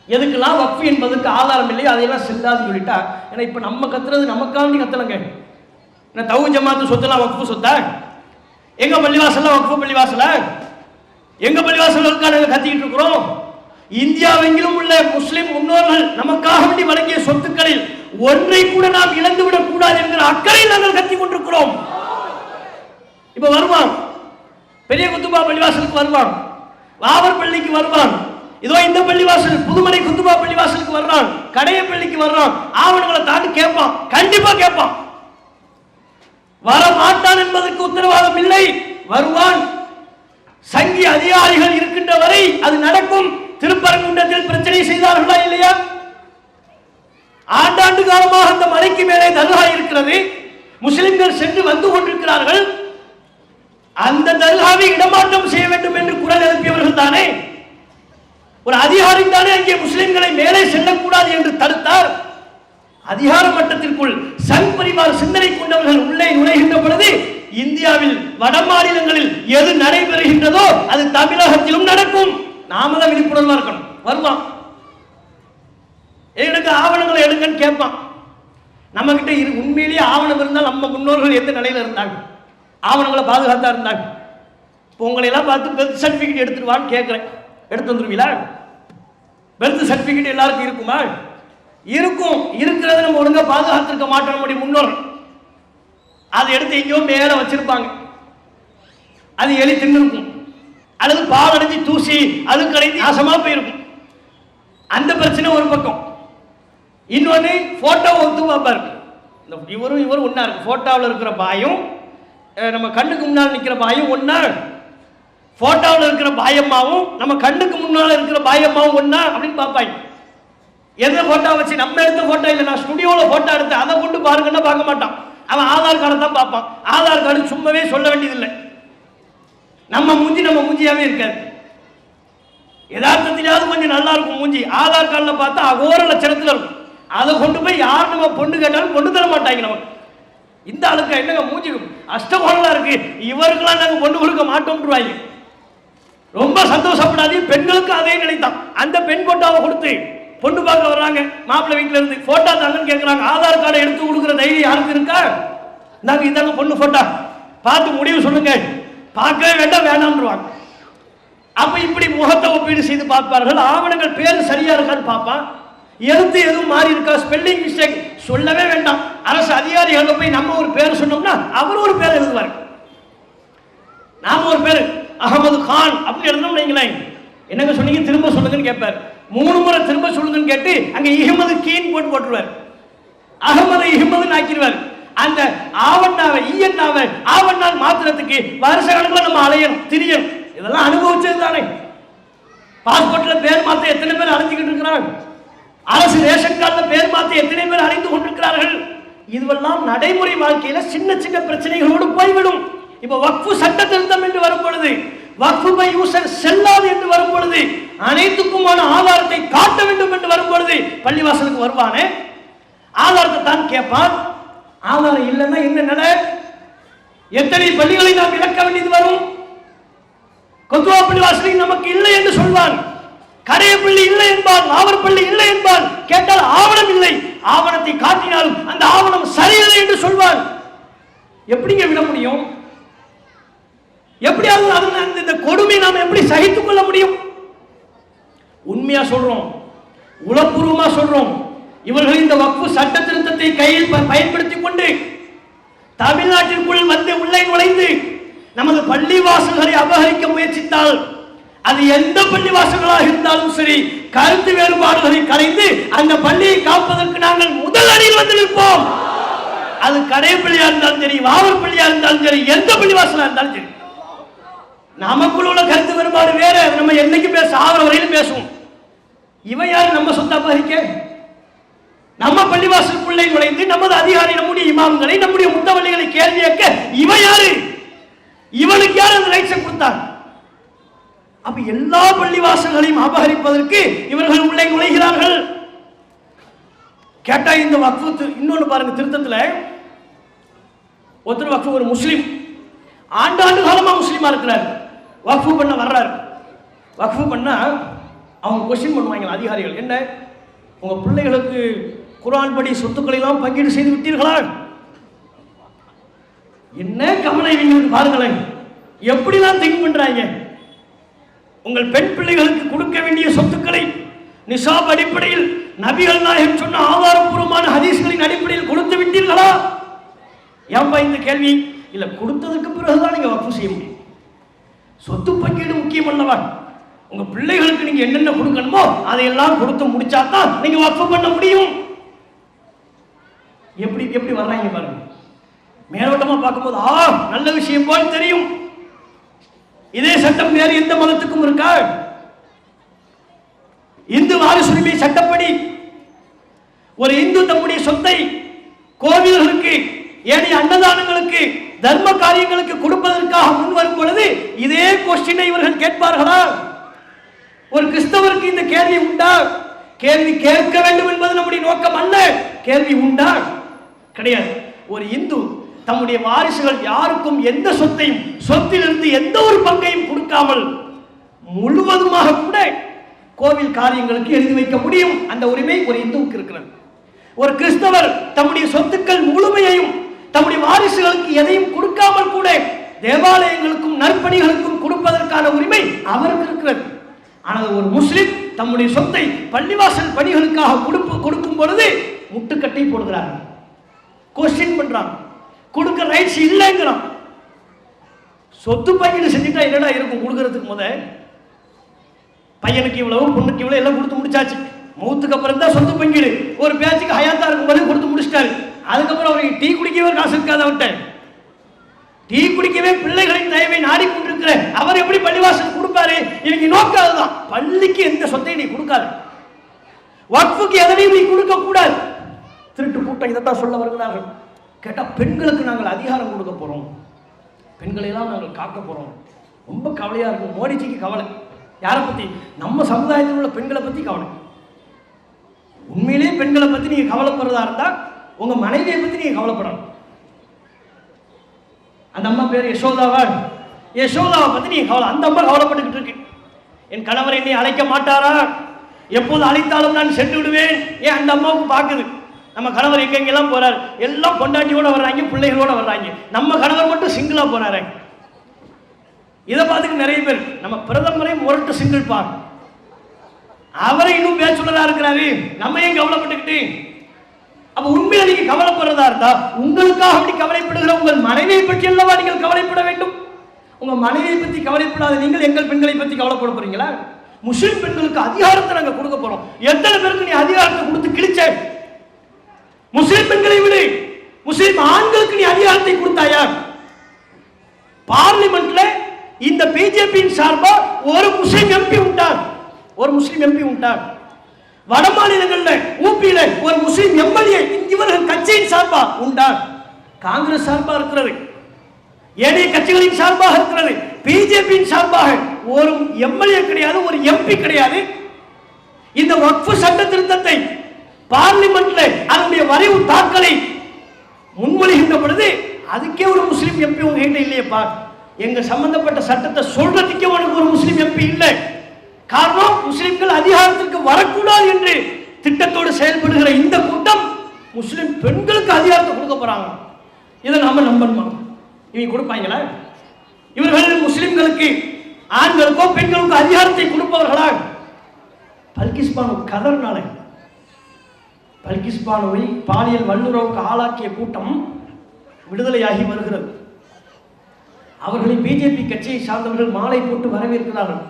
எதுக்கெல்லாம் வக்ஃபு என்பதற்கு ஆதாரம் இல்லை, அதையெல்லாம் செல்லாதுன்னு சொல்லிட்டா, ஏன்னா இப்ப நம்ம கத்துறது நமக்காண்டி கத்தலங்க. தவு ஜமாத்து சொத்தெல்லாம் வக்ஃபு சொத்தா? எங்க பள்ளிவாசல் வக்ஃபு பள்ளிவாசல? எங்க பள்ளிவாசல்களுக்காக நாங்கள் கத்திக்கிட்டு இருக்கிறோம். இந்தியாவெங்கிலும் உள்ள முஸ்லிம் முன்னோர்கள் நமக்காக வேண்டி வழங்கிய சொத்துக்களில் ஒன்றை கூட நாம் இழந்துவிடக் கூடாது என்கிற அக்கறையில் நாங்கள் கத்தி கொண்டிருக்கிறோம். இப்ப வருவான், பெரிய குத்துபா பள்ளிவாசலுக்கு வருவான், வாவர் பள்ளிக்கு வருவான், இதோ இந்த பள்ளிவாசல் புதுமலை குத்துபா பள்ளிவாசலுக்கு வர்றான், கடைய பள்ளிக்கு வர்றான், ஆவணங்களை தாண்டி கேட்பான், கண்டிப்பா கேட்பான். வர மாட்டான் என்பதற்கு உத்தரவாதம் இல்லை, வருவான். சங்கி அதிகாரிகள் இருக்கின்ற வரை அது நடக்கும். திருப்பரங்குன்றத்தில் பிரச்சனை செய்தார்களா இல்லையா? ஆண்டாண்டு காலமாக அந்த மலைக்கு மேலே தர்கா இருக்கிறது, முஸ்லிம்கள் சென்று வந்து கொண்டிருக்கிறார்கள். அந்த தர்காவை இடமாற்றம் செய்ய வேண்டும் என்று குரல் எழுப்பியவர்கள் தானே, ஒரு அதிகாரி தானே அங்கே முஸ்லிம்களை மேலே செல்லக்கூடாது என்று தடுத்தார். அதிகார மட்டத்திற்குள் சங் பரிவார் சிந்தனை கொண்டவர்கள் உள்ளே நுழைகின்ற பொழுது இந்தியாவில் வட மாநிலங்களில் எது நடைபெறுகின்றதோ அது தமிழகத்திலும் நடக்கும். நாம தான் விழிப்புணர்வா இருக்கணும். வருவான், எடுக்க ஆவணங்களை எடுங்கன்னு கேட்பான். நம்ம கிட்ட உண்மையிலேயே ஆவணம் இருந்தால் நம்ம முன்னோர்கள் எந்த நிலையில இருந்தாங்க, ஆவணங்களை பாதுகாத்தா இருந்தாங்க. இப்போ உங்களை எல்லாம் பார்த்து பெர்த் சர்டிபிகேட் எடுத்துருவான்னு கேட்கிறேன், எடுத்து வந்துருவீங்களா? பெர்த் சர்டிபிகேட் எல்லாருக்கும் இருக்குமா? இருக்கும். இருக்கிறத நம்ம ஒழுங்கா பாதுகாத்திருக்க மாட்டோம். நம்முடைய முன்னோர்கள் அதை எடுத்து எங்கேயோ மேல வச்சிருப்பாங்க, அது எலி தின்னு இருக்கும், அல்லது பால் அடைஞ்சு தூசி அது கடைந்து நாசமா போயிருக்கும். அந்த பிரச்சனை ஒரு பக்கம். இன்னொன்னு போட்டோ ஒத்து பார்ப்பாரு. இவரும் ஒன்னா இருக்கு. போட்டோவில் இருக்கிற பாயும் நம்ம கண்ணுக்கு முன்னால் நிற்கிற பாயும் ஒன்னா, போட்டோவில் இருக்கிற பாயம்மாவும் நம்ம கண்ணுக்கு முன்னால் இருக்கிற பாயம்மாவும் ஒன்னா அப்படின்னு பார்ப்பாங்க. எந்த போட்டோ வச்சு நம்ம எடுத்த போட்டோ இல்லை, நான் ஸ்டுடியோவில் போட்டோ எடுத்து அதை கொண்டு பாருங்கன்னா பார்க்க மாட்டான். அவன் ஆதார் கார்டை தான் பார்ப்பான். ஆதார் கார்டு சும்மாவே சொல்ல வேண்டியதில்லை. நம்ம மூஞ்சியாவே இருக்காது. யதார்த்தத்திலாவது கொஞ்சம் நல்லா இருக்கும் மூஞ்சி. ஆதார் கார்டில் பார்த்தா அகோர லட்சணத்தில் இருக்கும். அதை கொண்டு போய் யார் நம்ம பொண்ணு கேட்டாலும் பொண்ணு தர மாட்டாங்க. நமக்கு இந்த ஆளுக்கு என்னங்க மூஞ்சி அஷ்டகோணலா இருக்கு, இவருக்கெல்லாம் நாங்கள் பொண்ணு கொடுக்க மாட்டோம்ன்றாங்க. ரொம்ப சந்தோஷப்படாது. பெண்களுக்கு அதே நினைத்தான். அந்த பெண் போட்டோவை கொடுத்து பொண்ணு பார்க்க வர்றாங்க, மாப்பிள்ளை வீட்டில இருந்து போட்டோ தாங்கன்னு கேட்கறாங்க. ஆதார் கார்டை எடுத்து கொடுக்குற தைரியம் யாருக்கு இருக்கா? நாங்க இதாங்க பொண்ணு போட்டோ பார்த்து முடிவு சொல்லுங்க, பார்க்கவே வேண்டாம் வேண்டாம்ன்றாங்க. அப்ப இப்படி முகத்தை ஒப்பீடு செய்து பார்ப்பார்கள். ஆவணங்கள் பேர் சரியா இருக்கான்னு பார்ப்பான். எழுத்து எதுவும் மாறி இருக்கா, ஸ்பெல்லிங் மிஸ்டேக் சொல்லவே வேண்டாம். அரசு அதிகாரிகள் போய் நம்ம ஒரு பேர் சொன்னோம்னா அவர் ஒரு பேர் எழுதுவார். நாம ஒரு பேர் அகமது கான் அப்படின்னு எழுதணும் வைங்களேன், என்னங்க சொன்னீங்க திரும்ப சொல்லுங்கன்னு கேட்பார். 3 முறை திரும்ப சொல்லுங்கன்னு கேட்டு அங்க இஹமது கீன் போட்டுருவார். அகமது இஹமது ஆக்கிடுவார். அந்த ஆவண்ணாவை ஈயண்ணாவை ஆவண்ணால் மாத்திரத்துக்கு வருஷ கணக்கில் நம்ம அலையணும் திரியணும். இதெல்லாம் அனுபவிச்சது தானே. பாஸ்போர்ட்ல பேர் மாத்த எத்தனை பேர் அலைஞ்சிக்கிட்டு இருக்கிறாங்க, அரசு ரேஷன் கார்டில் பேர் மாத்த எத்தனை பேர் அலைந்து கொண்டிருக்கிறார்கள். இதுவெல்லாம் நடைமுறை வாழ்க்கையில சின்ன சின்ன பிரச்சனைகளோடு போய்விடும். இப்ப வக்ஃபு சட்ட திருத்தம் என்று வரும் பொழுது, வக்ஃபு பை யூசர் செல்லாது என்று வரும் பொழுது, அனைத்துக்குமான ஆதாரத்தை காட்ட வேண்டும் என்று வரும் பொழுது பள்ளிவாசலுக்கு வருவானே, ஆதாரத்தை தான் கேட்பான். ஆதாரம் இல்லைன்னா என்ன நட? எத்தனை பள்ளிகளை நாம் இழக்க வேண்டியது வரும். கொத்துவா பள்ளிவாசலில் நமக்கு இல்லை என்று சொல்வான், கரையப்பள்ளி இல்லை என்பான், நாவற்பள்ளி இல்லை என்பான். கேட்டால் ஆவணம் இல்லை, ஆவணத்தை காட்டினாலும் அந்த ஆவணம் சரியில்லை என்று சொல்வான். எப்படிங்க விட முடியும்? எப்படியாவது இந்த கொடுமை நாம் எப்படி சகித்துக் கொள்ள முடியும்? உண்மையா சொல்றோம், உளப்பூர்வமா சொல்றோம். இவர்கள் இந்த வக்ஃபு சட்ட திருத்தத்தை கையில் பயன்படுத்திக் கொண்டு தமிழ்நாட்டிற்குள் வந்து உள்ளே நுழைந்து நமது பள்ளிவாசல்களை அபகரிக்க முயற்சித்தால், அது எந்த பள்ளிவாசல்களாக இருந்தாலும் சரி, கருத்து வேறுபாடுகளை கலைந்து அந்த பள்ளியை காப்பதற்கு நாங்கள் முதல் அணியில் வந்து நிற்போம். அது கடைப்பள்ளியா இருந்தாலும் சரி, வாவர் பள்ளியா இருந்தாலும் சரி, எந்த பள்ளிவாசலா இருந்தாலும் சரி. நமக்குள்ள உள்ள கருத்து வேறுபாடு வேற, நம்ம என்னைக்கு ஆகிற வரையிலும் பேசுவோம். இவன் யாரு நம்ம சொந்த அபகரிக்க? நம்ம பள்ளிவாசலுக்குள்ளே நுழைந்து நமது அதிகாரி, நம்முடைய இமாம்களை, நம்முடைய முத்தவள்ளிகளை கேள்வி கேட்க இவன் யாரு? இவனுக்கு யார் அந்த ரைட்ஸை கொடுத்தார்? அப்ப எல்லா பள்ளிவாசல்களையும் அபகரிப்பதற்கு இவர்கள் உள்ளே நுழைகிறார்கள். கேட்டா இந்த வக்ஃபு இன்னொன்னு பாருங்க, திருத்தத்துல ஒருத்தர் வக்ஃபு, ஒரு முஸ்லிம் ஆண்டாண்டு காலமா முஸ்லிமா இருக்கிறார், வக்ஃபு பண்ண வர்றாரு. வக்ஃபு பண்ணா அவங்க கொஸ்டின் பண்ணுவாங்க அதிகாரிகள், என்ன உங்க பிள்ளைகளுக்கு குர்ஆன் படி சொத்துக்களை எல்லாம் பங்கீடு செய்து விட்டீர்களா? என்ன கவலை பாருங்களேன், எப்படிலாம் திங்க் பண்றாங்க. உங்கள் பெண் பிள்ளைகளுக்கு கொடுக்க வேண்டிய சொத்துக்களை நிசாப் அடிப்படையில் நபிகள் நாயகம் சொன்ன ஆதாரப்பூர்வமான ஹதீஸ்களின் அடிப்படையில் கொடுத்து விட்டீர்களா? ஏன்பா இந்த கேள்வி? இல்ல, கொடுத்ததுக்கு பிறகுதான் நீங்க வக்ஃபு செய்ய முடியும். சொத்து பங்கீடு முக்கியம் அல்லவா? உங்க பிள்ளைகளுக்கு நீங்க என்னென்ன கொடுக்கணுமோ அதையெல்லாம் கொடுத்து முடிச்சாதான் நீங்க வக்ஃபு பண்ண முடியும். எப்படி எப்படி வர்றாங்க பாருங்க. மேலோட்டமா பார்க்கும்போது நல்ல விஷயம் போல் தெரியும். இதே சட்டம் வேறு எந்த மதத்துக்கும் இருக்கா? இந்து வாரிசுரிமை சட்டப்படி ஒரு இந்து தம்முடைய சொத்தை கோவில்களுக்கு, ஏனைய அன்னதானங்களுக்கு, தர்ம காரியங்களுக்கு கொடுப்பதற்காக முன் வரும் பொழுது இதே கொஸ்டினை இவர்கள் கேட்பார்களா? ஒரு கிறிஸ்தவருக்கு இந்த கேள்வி உண்டா? கேள்வி கேட்க வேண்டும் என்பது நம்முடைய நோக்கம் அல்ல. கேள்வி உண்டா? கிடையாது. ஒரு இந்து தம்முடைய வாரிசுகள் யாருக்கும் எந்த சொத்தையும், சொத்திலிருந்து எந்த ஒரு பங்கையும் கொடுக்காமல் முழுவதுமாக கூட கோவில் காரியங்களுக்கு எழுதி வைக்க முடியும். அந்த உரிமை ஒரு இந்துவுக்கு இருக்கிறது. ஒரு கிறிஸ்தவர் தம்முடைய சொத்துக்கள் முழுமையையும் தம்முடைய வாரிசுகளுக்கு எதையும் கொடுக்காமல் கூட தேவாலயங்களுக்கும் நற்பணிகளுக்கும் கொடுப்பதற்கான உரிமை அவருக்கு இருக்கிறது. ஆனால் ஒரு முஸ்லிம் தம்முடைய சொத்தை பள்ளிவாசல் பணிகளுக்காக கொடுக்கும் பொழுது முட்டுக்கட்டை போடுகிறார்கள், கொஸ்டின் பண்றாங்க, கொடுக்க ரைட்ஸ் இல்லைங்கிறான். சொத்து பங்கீடு செஞ்சுட்டா என்னடா இருக்கும் கொடுக்கறதுக்கு? முத பையனுக்கு இவ்வளவு, பொண்ணுக்கு இவ்வளவு எல்லாம் கொடுத்து முடிச்சாச்சு. மௌத்துக்கு அப்புறம் தான் சொத்து பங்கீடு. ஒரு பேச்சுக்கு ஹயாத்தா இருக்கும் போது கொடுத்து முடிச்சிட்டாரு. அதுக்கப்புறம் அவருக்கு டீ குடிக்கவே காசு இருக்காது. அவர்கிட்ட டீ குடிக்கவே பிள்ளைகளின் தயவை நாடிக்கொண்டிருக்கிற அவர் எப்படி பள்ளிவாசல் கொடுப்பாரு? இன்னைக்கு நோக்காதுதான். பள்ளிக்கு எந்த சொத்தையும் நீ கொடுக்காது, வக்ஃபுக்கு எதனையும் நீ கொடுக்க கூடாது. திருட்டு கூட்டம் இதைத்தான் சொல்ல வருகிறார்கள். கேட்டா பெண்களுக்கு நாங்கள் அதிகாரம் கொடுக்க போறோம், பெண்களை எல்லாம் நாங்கள் காக்க போறோம். ரொம்ப கவலையா இருக்கும். மோடிஜிக்கு கவலை யாரை பத்தி? நம்ம சமுதாயத்தில் உள்ள பெண்களை பத்தி கவலை. உண்மையிலே பெண்களை பத்தி நீங்க கவலைப்படுறதா இருந்தா உங்க மனைவியை பத்தி நீங்க கவலைப்படணும். அந்த அம்மா பேர் யசோதாவா? யசோதாவை பத்தி நீங்க கவலை. அந்த அம்மா கவலைப்பட்டுக்கிட்டு இருக்கு, என் கணவர் என்னை அழைக்க மாட்டாரா, எப்போது அழைத்தாலும் நான் சென்று விடுவேன். ஏன் அந்த அம்மாவுக்கு பார்க்குது, நம்ம கணவர் எங்கெங்கெல்லாம் போறாரு, எல்லாம் பொண்டாட்டியோட வர்றாங்க, பிள்ளைகளோட வர்றாங்க. நம்ம கணவர் மட்டும் சிங்கிளா போறாரு. இதை பார்த்துட்டு நிறைய பேர் நம்ம பிரதமரை முரட்டு சிங்கிள் பார், அவரை இன்னும் பேச்சுள்ளதா இருக்கிறாரு, நம்ம ஏன் கவலைப்பட்டுக்கிட்டு? அப்ப உண்மையில நீங்க கவலைப்படுறதா இருந்தா உங்களுக்காக அப்படி கவலைப்படுகிற உங்கள் மனைவியை பற்றி அல்லவா நீங்கள் கவலைப்பட வேண்டும். உங்க மனைவியை பத்தி கவலைப்படாத நீங்கள் எங்கள் பெண்களை பத்தி கவலைப்பட போறீங்களா? முஸ்லிம் பெண்களுக்கு அதிகாரத்தை நாங்க கொடுக்க போறோம். எத்தனை பேருக்கு நீ அதிகாரத்தை கொடுத்து கிழிச்ச? முஸ்லிம் பெண்களை விடு, முஸ்லிம் ஆண்களுக்கு நீ அதிகாரத்தை கொடுத்தாயா? பார்லிமெண்ட்ல இந்த பிஜேபியின் சார்பா ஒரு முஸ்லிம் எம்பி உண்டார், ஒரு முஸ்லிம் எம்பி உண்டார். வட மாநிலங்கள்ல ஊபியில ஒரு முஸ்லிம் எம்எல்ஏ இவர்கள் கட்சியின் சார்பா உண்டார். காங்கிரஸ் சார்பா இருக்கிறது, ஏனைய கட்சிகளின் சார்பாக இருக்கிறது, பிஜேபியின் சார்பாக ஒரு எம்எல்ஏ கிடையாது, ஒரு எம்பி கிடையாது. இந்த வக்ஃப் சட்ட திருத்தத்தை பார்லிமெண்ட்ல அதனுடைய வரைவு தாக்கலை முன்மொழிகின்ற பொழுது அதுக்கே ஒரு முஸ்லிம் எம்பி உங்ககிட்ட இல்லையப்பா. எங்க சம்பந்தப்பட்ட சட்டத்தை சொல்றதுக்கே உனக்கு ஒரு முஸ்லிம் எம்பி இல்லை. காரணம், முஸ்லிம்கள் அதிகாரத்திற்கு வரக்கூடாது என்று திட்டத்தோடு செயல்படுகிற இந்த கூட்டம் முஸ்லிம் பெண்களுக்கு அதிகாரத்தை கொடுக்க போறாங்க. இதை நாம நம்பணுமா? இவங்க கொடுப்பாங்களா? இவர்கள் முஸ்லிம்களுக்கு ஆண்களுக்கோ பெண்களுக்கோ அதிகாரத்தை கொடுப்பவர்களா? பல்கிஸ் பானு கதர்னால பல்கிஸ் பானுவை பாலியல் வல்லுறவுக்கு ஆளாக்கிய கூட்டம் விடுதலையாகி வருகிறது. அவர்களை பிஜேபி கட்சியை சார்ந்தவர்கள் மாலை போட்டு வரவேற்கிறார்கள்.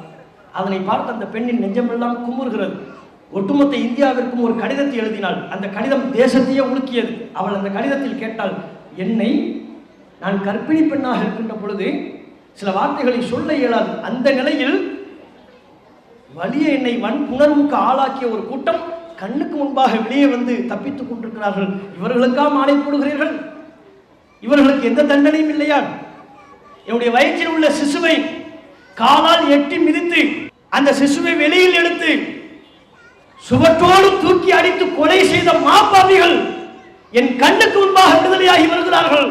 அதனை பார்த்து அந்த பெண்ணின் நெஞ்சமெல்லாம் குமுறுகிறது. ஒட்டுமொத்த இந்தியாவிற்கும் ஒரு கடிதத்தை எழுதினாள். அந்த கடிதம் தேசத்தையே உலுக்கியது. அவள் அந்த கடிதத்தில் கேட்டாள், என்னை நான் கர்ப்பிணி பெண்ணாக இருக்கின்ற பொழுது சில வார்த்தைகளை சொல்ல இயலாது, அந்த நிலையில் வலிய என்னை வன்புணர்வுக்கு ஆளாக்கிய ஒரு கூட்டம் கண்ணுக்கு முன்பாக வெளியே வந்து தப்பித்துக் கொண்டிருக்கிறார்கள். இவர்களுக்கா மாலை போடுகிறீர்கள்? இவர்களுக்கு எந்த தண்டனையும் இல்லையா? என்னுடைய வயிற்றில் உள்ள சிசுவை காலால் எட்டி மிதித்து அந்த சிசுவை வெளியில் எடுத்து சுவற்றோடு தூக்கி அடித்து கொலை செய்த மாபாவிகள் என் கண்ணுக்கு முன்பாக விடுதலையாகி வருகிறார்கள்.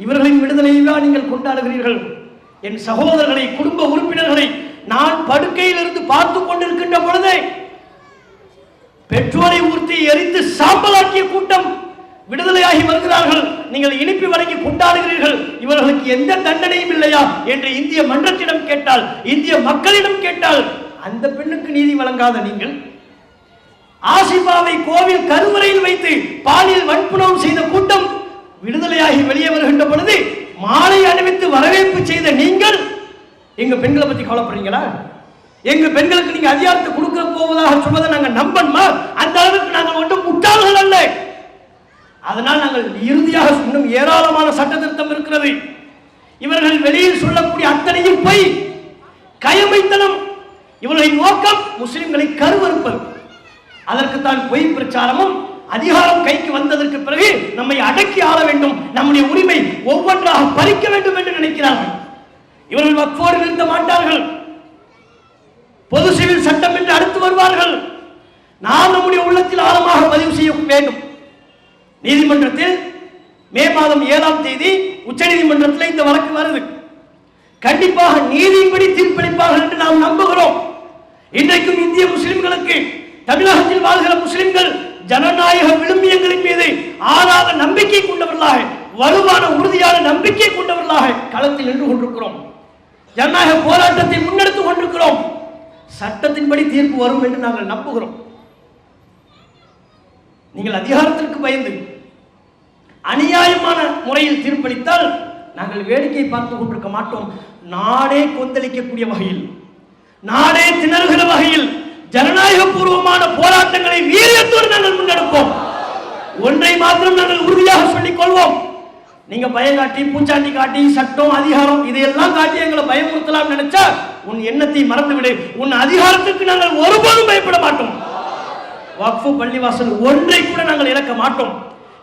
இவர்களின் விடுதலையா நீங்கள் கொண்டாடுகிறீர்கள்? என் சகோதரர்களை, குடும்ப உறுப்பினர்களை நான் படுக்கையில் இருந்து பார்த்து கொண்டிருக்கின்ற பொழுது பெட்ரோலை ஊற்றி எரித்து சாம்பலாக்கிய கூட்டம் விடுதலையாகி வருகிறார்கள். நீங்கள் இனிப்பி வழங்கி கொண்டாடுகிறீர்கள். இவர்களுக்கு எந்த தண்டனையும் இல்லையா என்று இந்திய மன்றத்திடம் கேட்டால், இந்திய மக்களிடம் கேட்டால், அந்த பெண்ணுக்கு நீதி வழங்காத நீங்கள் ஆசிபாவை கோவில் கருவறையில் வைத்து பாலியல் வன்புணர்வு செய்த கூட்டம் விடுதலையாகி வெளியே வருகின்ற பொழுது மாலை அணிவித்து வரவேற்பு செய்த நீங்கள் எங்க பெண்களை பத்தி கவலைப்படுறீங்களா? எங்க பெண்களுக்கு நீங்க அதிகாரத்தை கொடுக்க போவதாக சொல்வதை நாங்கள் நம்பணுமா? அந்த அளவுக்கு நாங்கள் ஒன்றும் முட்டாள்கள் அல்ல. அதனால் நாங்கள் இறுதியாக இன்னும் ஏராளமான சட்ட திருத்தம் இருக்கிறது. இவர்கள் வெளியில் சொல்லக்கூடிய அத்தனையும் பொய், கயமைத்தனம். இவர்களின் நோக்கம் முஸ்லிம்களை கருவறுப்பது. அதற்குத்தான் பொய் பிரச்சாரமும் அதிகாரம் கைக்கு வந்ததற்கு பிறகு நம்மை அடக்கி ஆள வேண்டும், நம்முடைய உரிமை ஒவ்வொன்றாக பறிக்க வேண்டும் என்று நினைக்கிறார்கள். இவர்கள் வக்ஃபோடு நிறுத்த மாட்டார்கள். பொது சிவில் சட்டம் என்று அடுத்து வருவார்கள். நாம் நம்முடைய உள்ளத்தில் ஆழமாக பதிவு செய்ய வேண்டும். நீதிமன்றத்தில் மே மாதம் 7ஆம் தேதி உச்ச நீதிமன்றத்தில் இந்த வழக்கு வருது. கண்டிப்பாக நீதிபடி தீர்ப்பளிப்பார்கள் என்று நாம் நம்புகிறோம். இன்றைக்கும் இந்திய முஸ்லிம்களுக்கு, தமிழகத்தில் வாழ்கிற முஸ்லிம்கள் ஜனநாயக விழுமியங்களின் மீது ஆறாத நம்பிக்கை கொண்டவர்களாக, வலுவான உறுதியான நம்பிக்கை கொண்டவர்களாக களத்தில் நின்று கொண்டிருக்கிறோம். ஜனநாயக போராட்டத்தை முன்னெடுத்துக் கொண்டிருக்கிறோம். சட்டத்தின்படி தீர்ப்பு வரும் என்று நாங்கள் நம்புகிறோம். நீங்கள் அதிகாரத்திற்கு பயந்து அநியாயமான முறையில் தீர்ப்பளித்தால் நாங்கள் வேடிக்கை பார்த்து கொண்டிருக்க மாட்டோம். நாடே கொந்தளிக்கக்கூடிய வகையில், நாடே திணறுகிற வகையில் ஜனநாயக பூர்வமான போராட்டங்களை வீரியத்தோடு நாங்கள் முன்னெடுப்போம். ஒன்றை மாத்திரம் நாங்கள் உறுதியாக சொல்லிக் கொள்வோம். நீங்க பயம் காட்டி, பூச்சாண்டி காட்டி, சட்டம், அதிகாரம் இதையெல்லாம் காட்டி எங்களை பயமுறுத்தலாம் நினைச்சா உன் எண்ணத்தை மறந்துவிடு. உன் அதிகாரத்துக்கு நாங்கள் ஒருபோதும் பயப்பட மாட்டோம். வக்ஃபு பள்ளிவாசல் ஒன்றை கூட நாங்கள் இழக்க மாட்டோம்.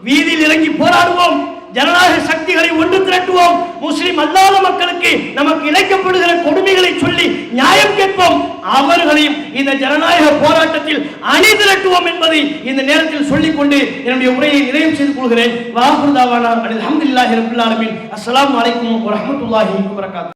வீதியில் இறங்கி போராடுவோம். ஜனநாயக சக்திகளை ஒன்று திரட்டுவோம். முஸ்லிம் அல்லாத மக்களுக்கு நமக்கு இழைக்கப்படுகிற கொடுமைகளை சொல்லி நியாயம் கேட்போம். அவர்களையும் இந்த ஜனநாயக போராட்டத்தில் அணி திரட்டுவோம் என்பதை இந்த நேரத்தில் சொல்லிக்கொண்டு என்னுடைய உரையை நிறைவு செய்து கொள்கிறேன். வாஹுர் தாவானா அல்ஹம்துலில்லாஹி ரப்பில் ஆலமீன். அஸ்ஸலாமு அலைக்கும் வரஹ்மத்துல்லாஹி வபரகாத்துஹு.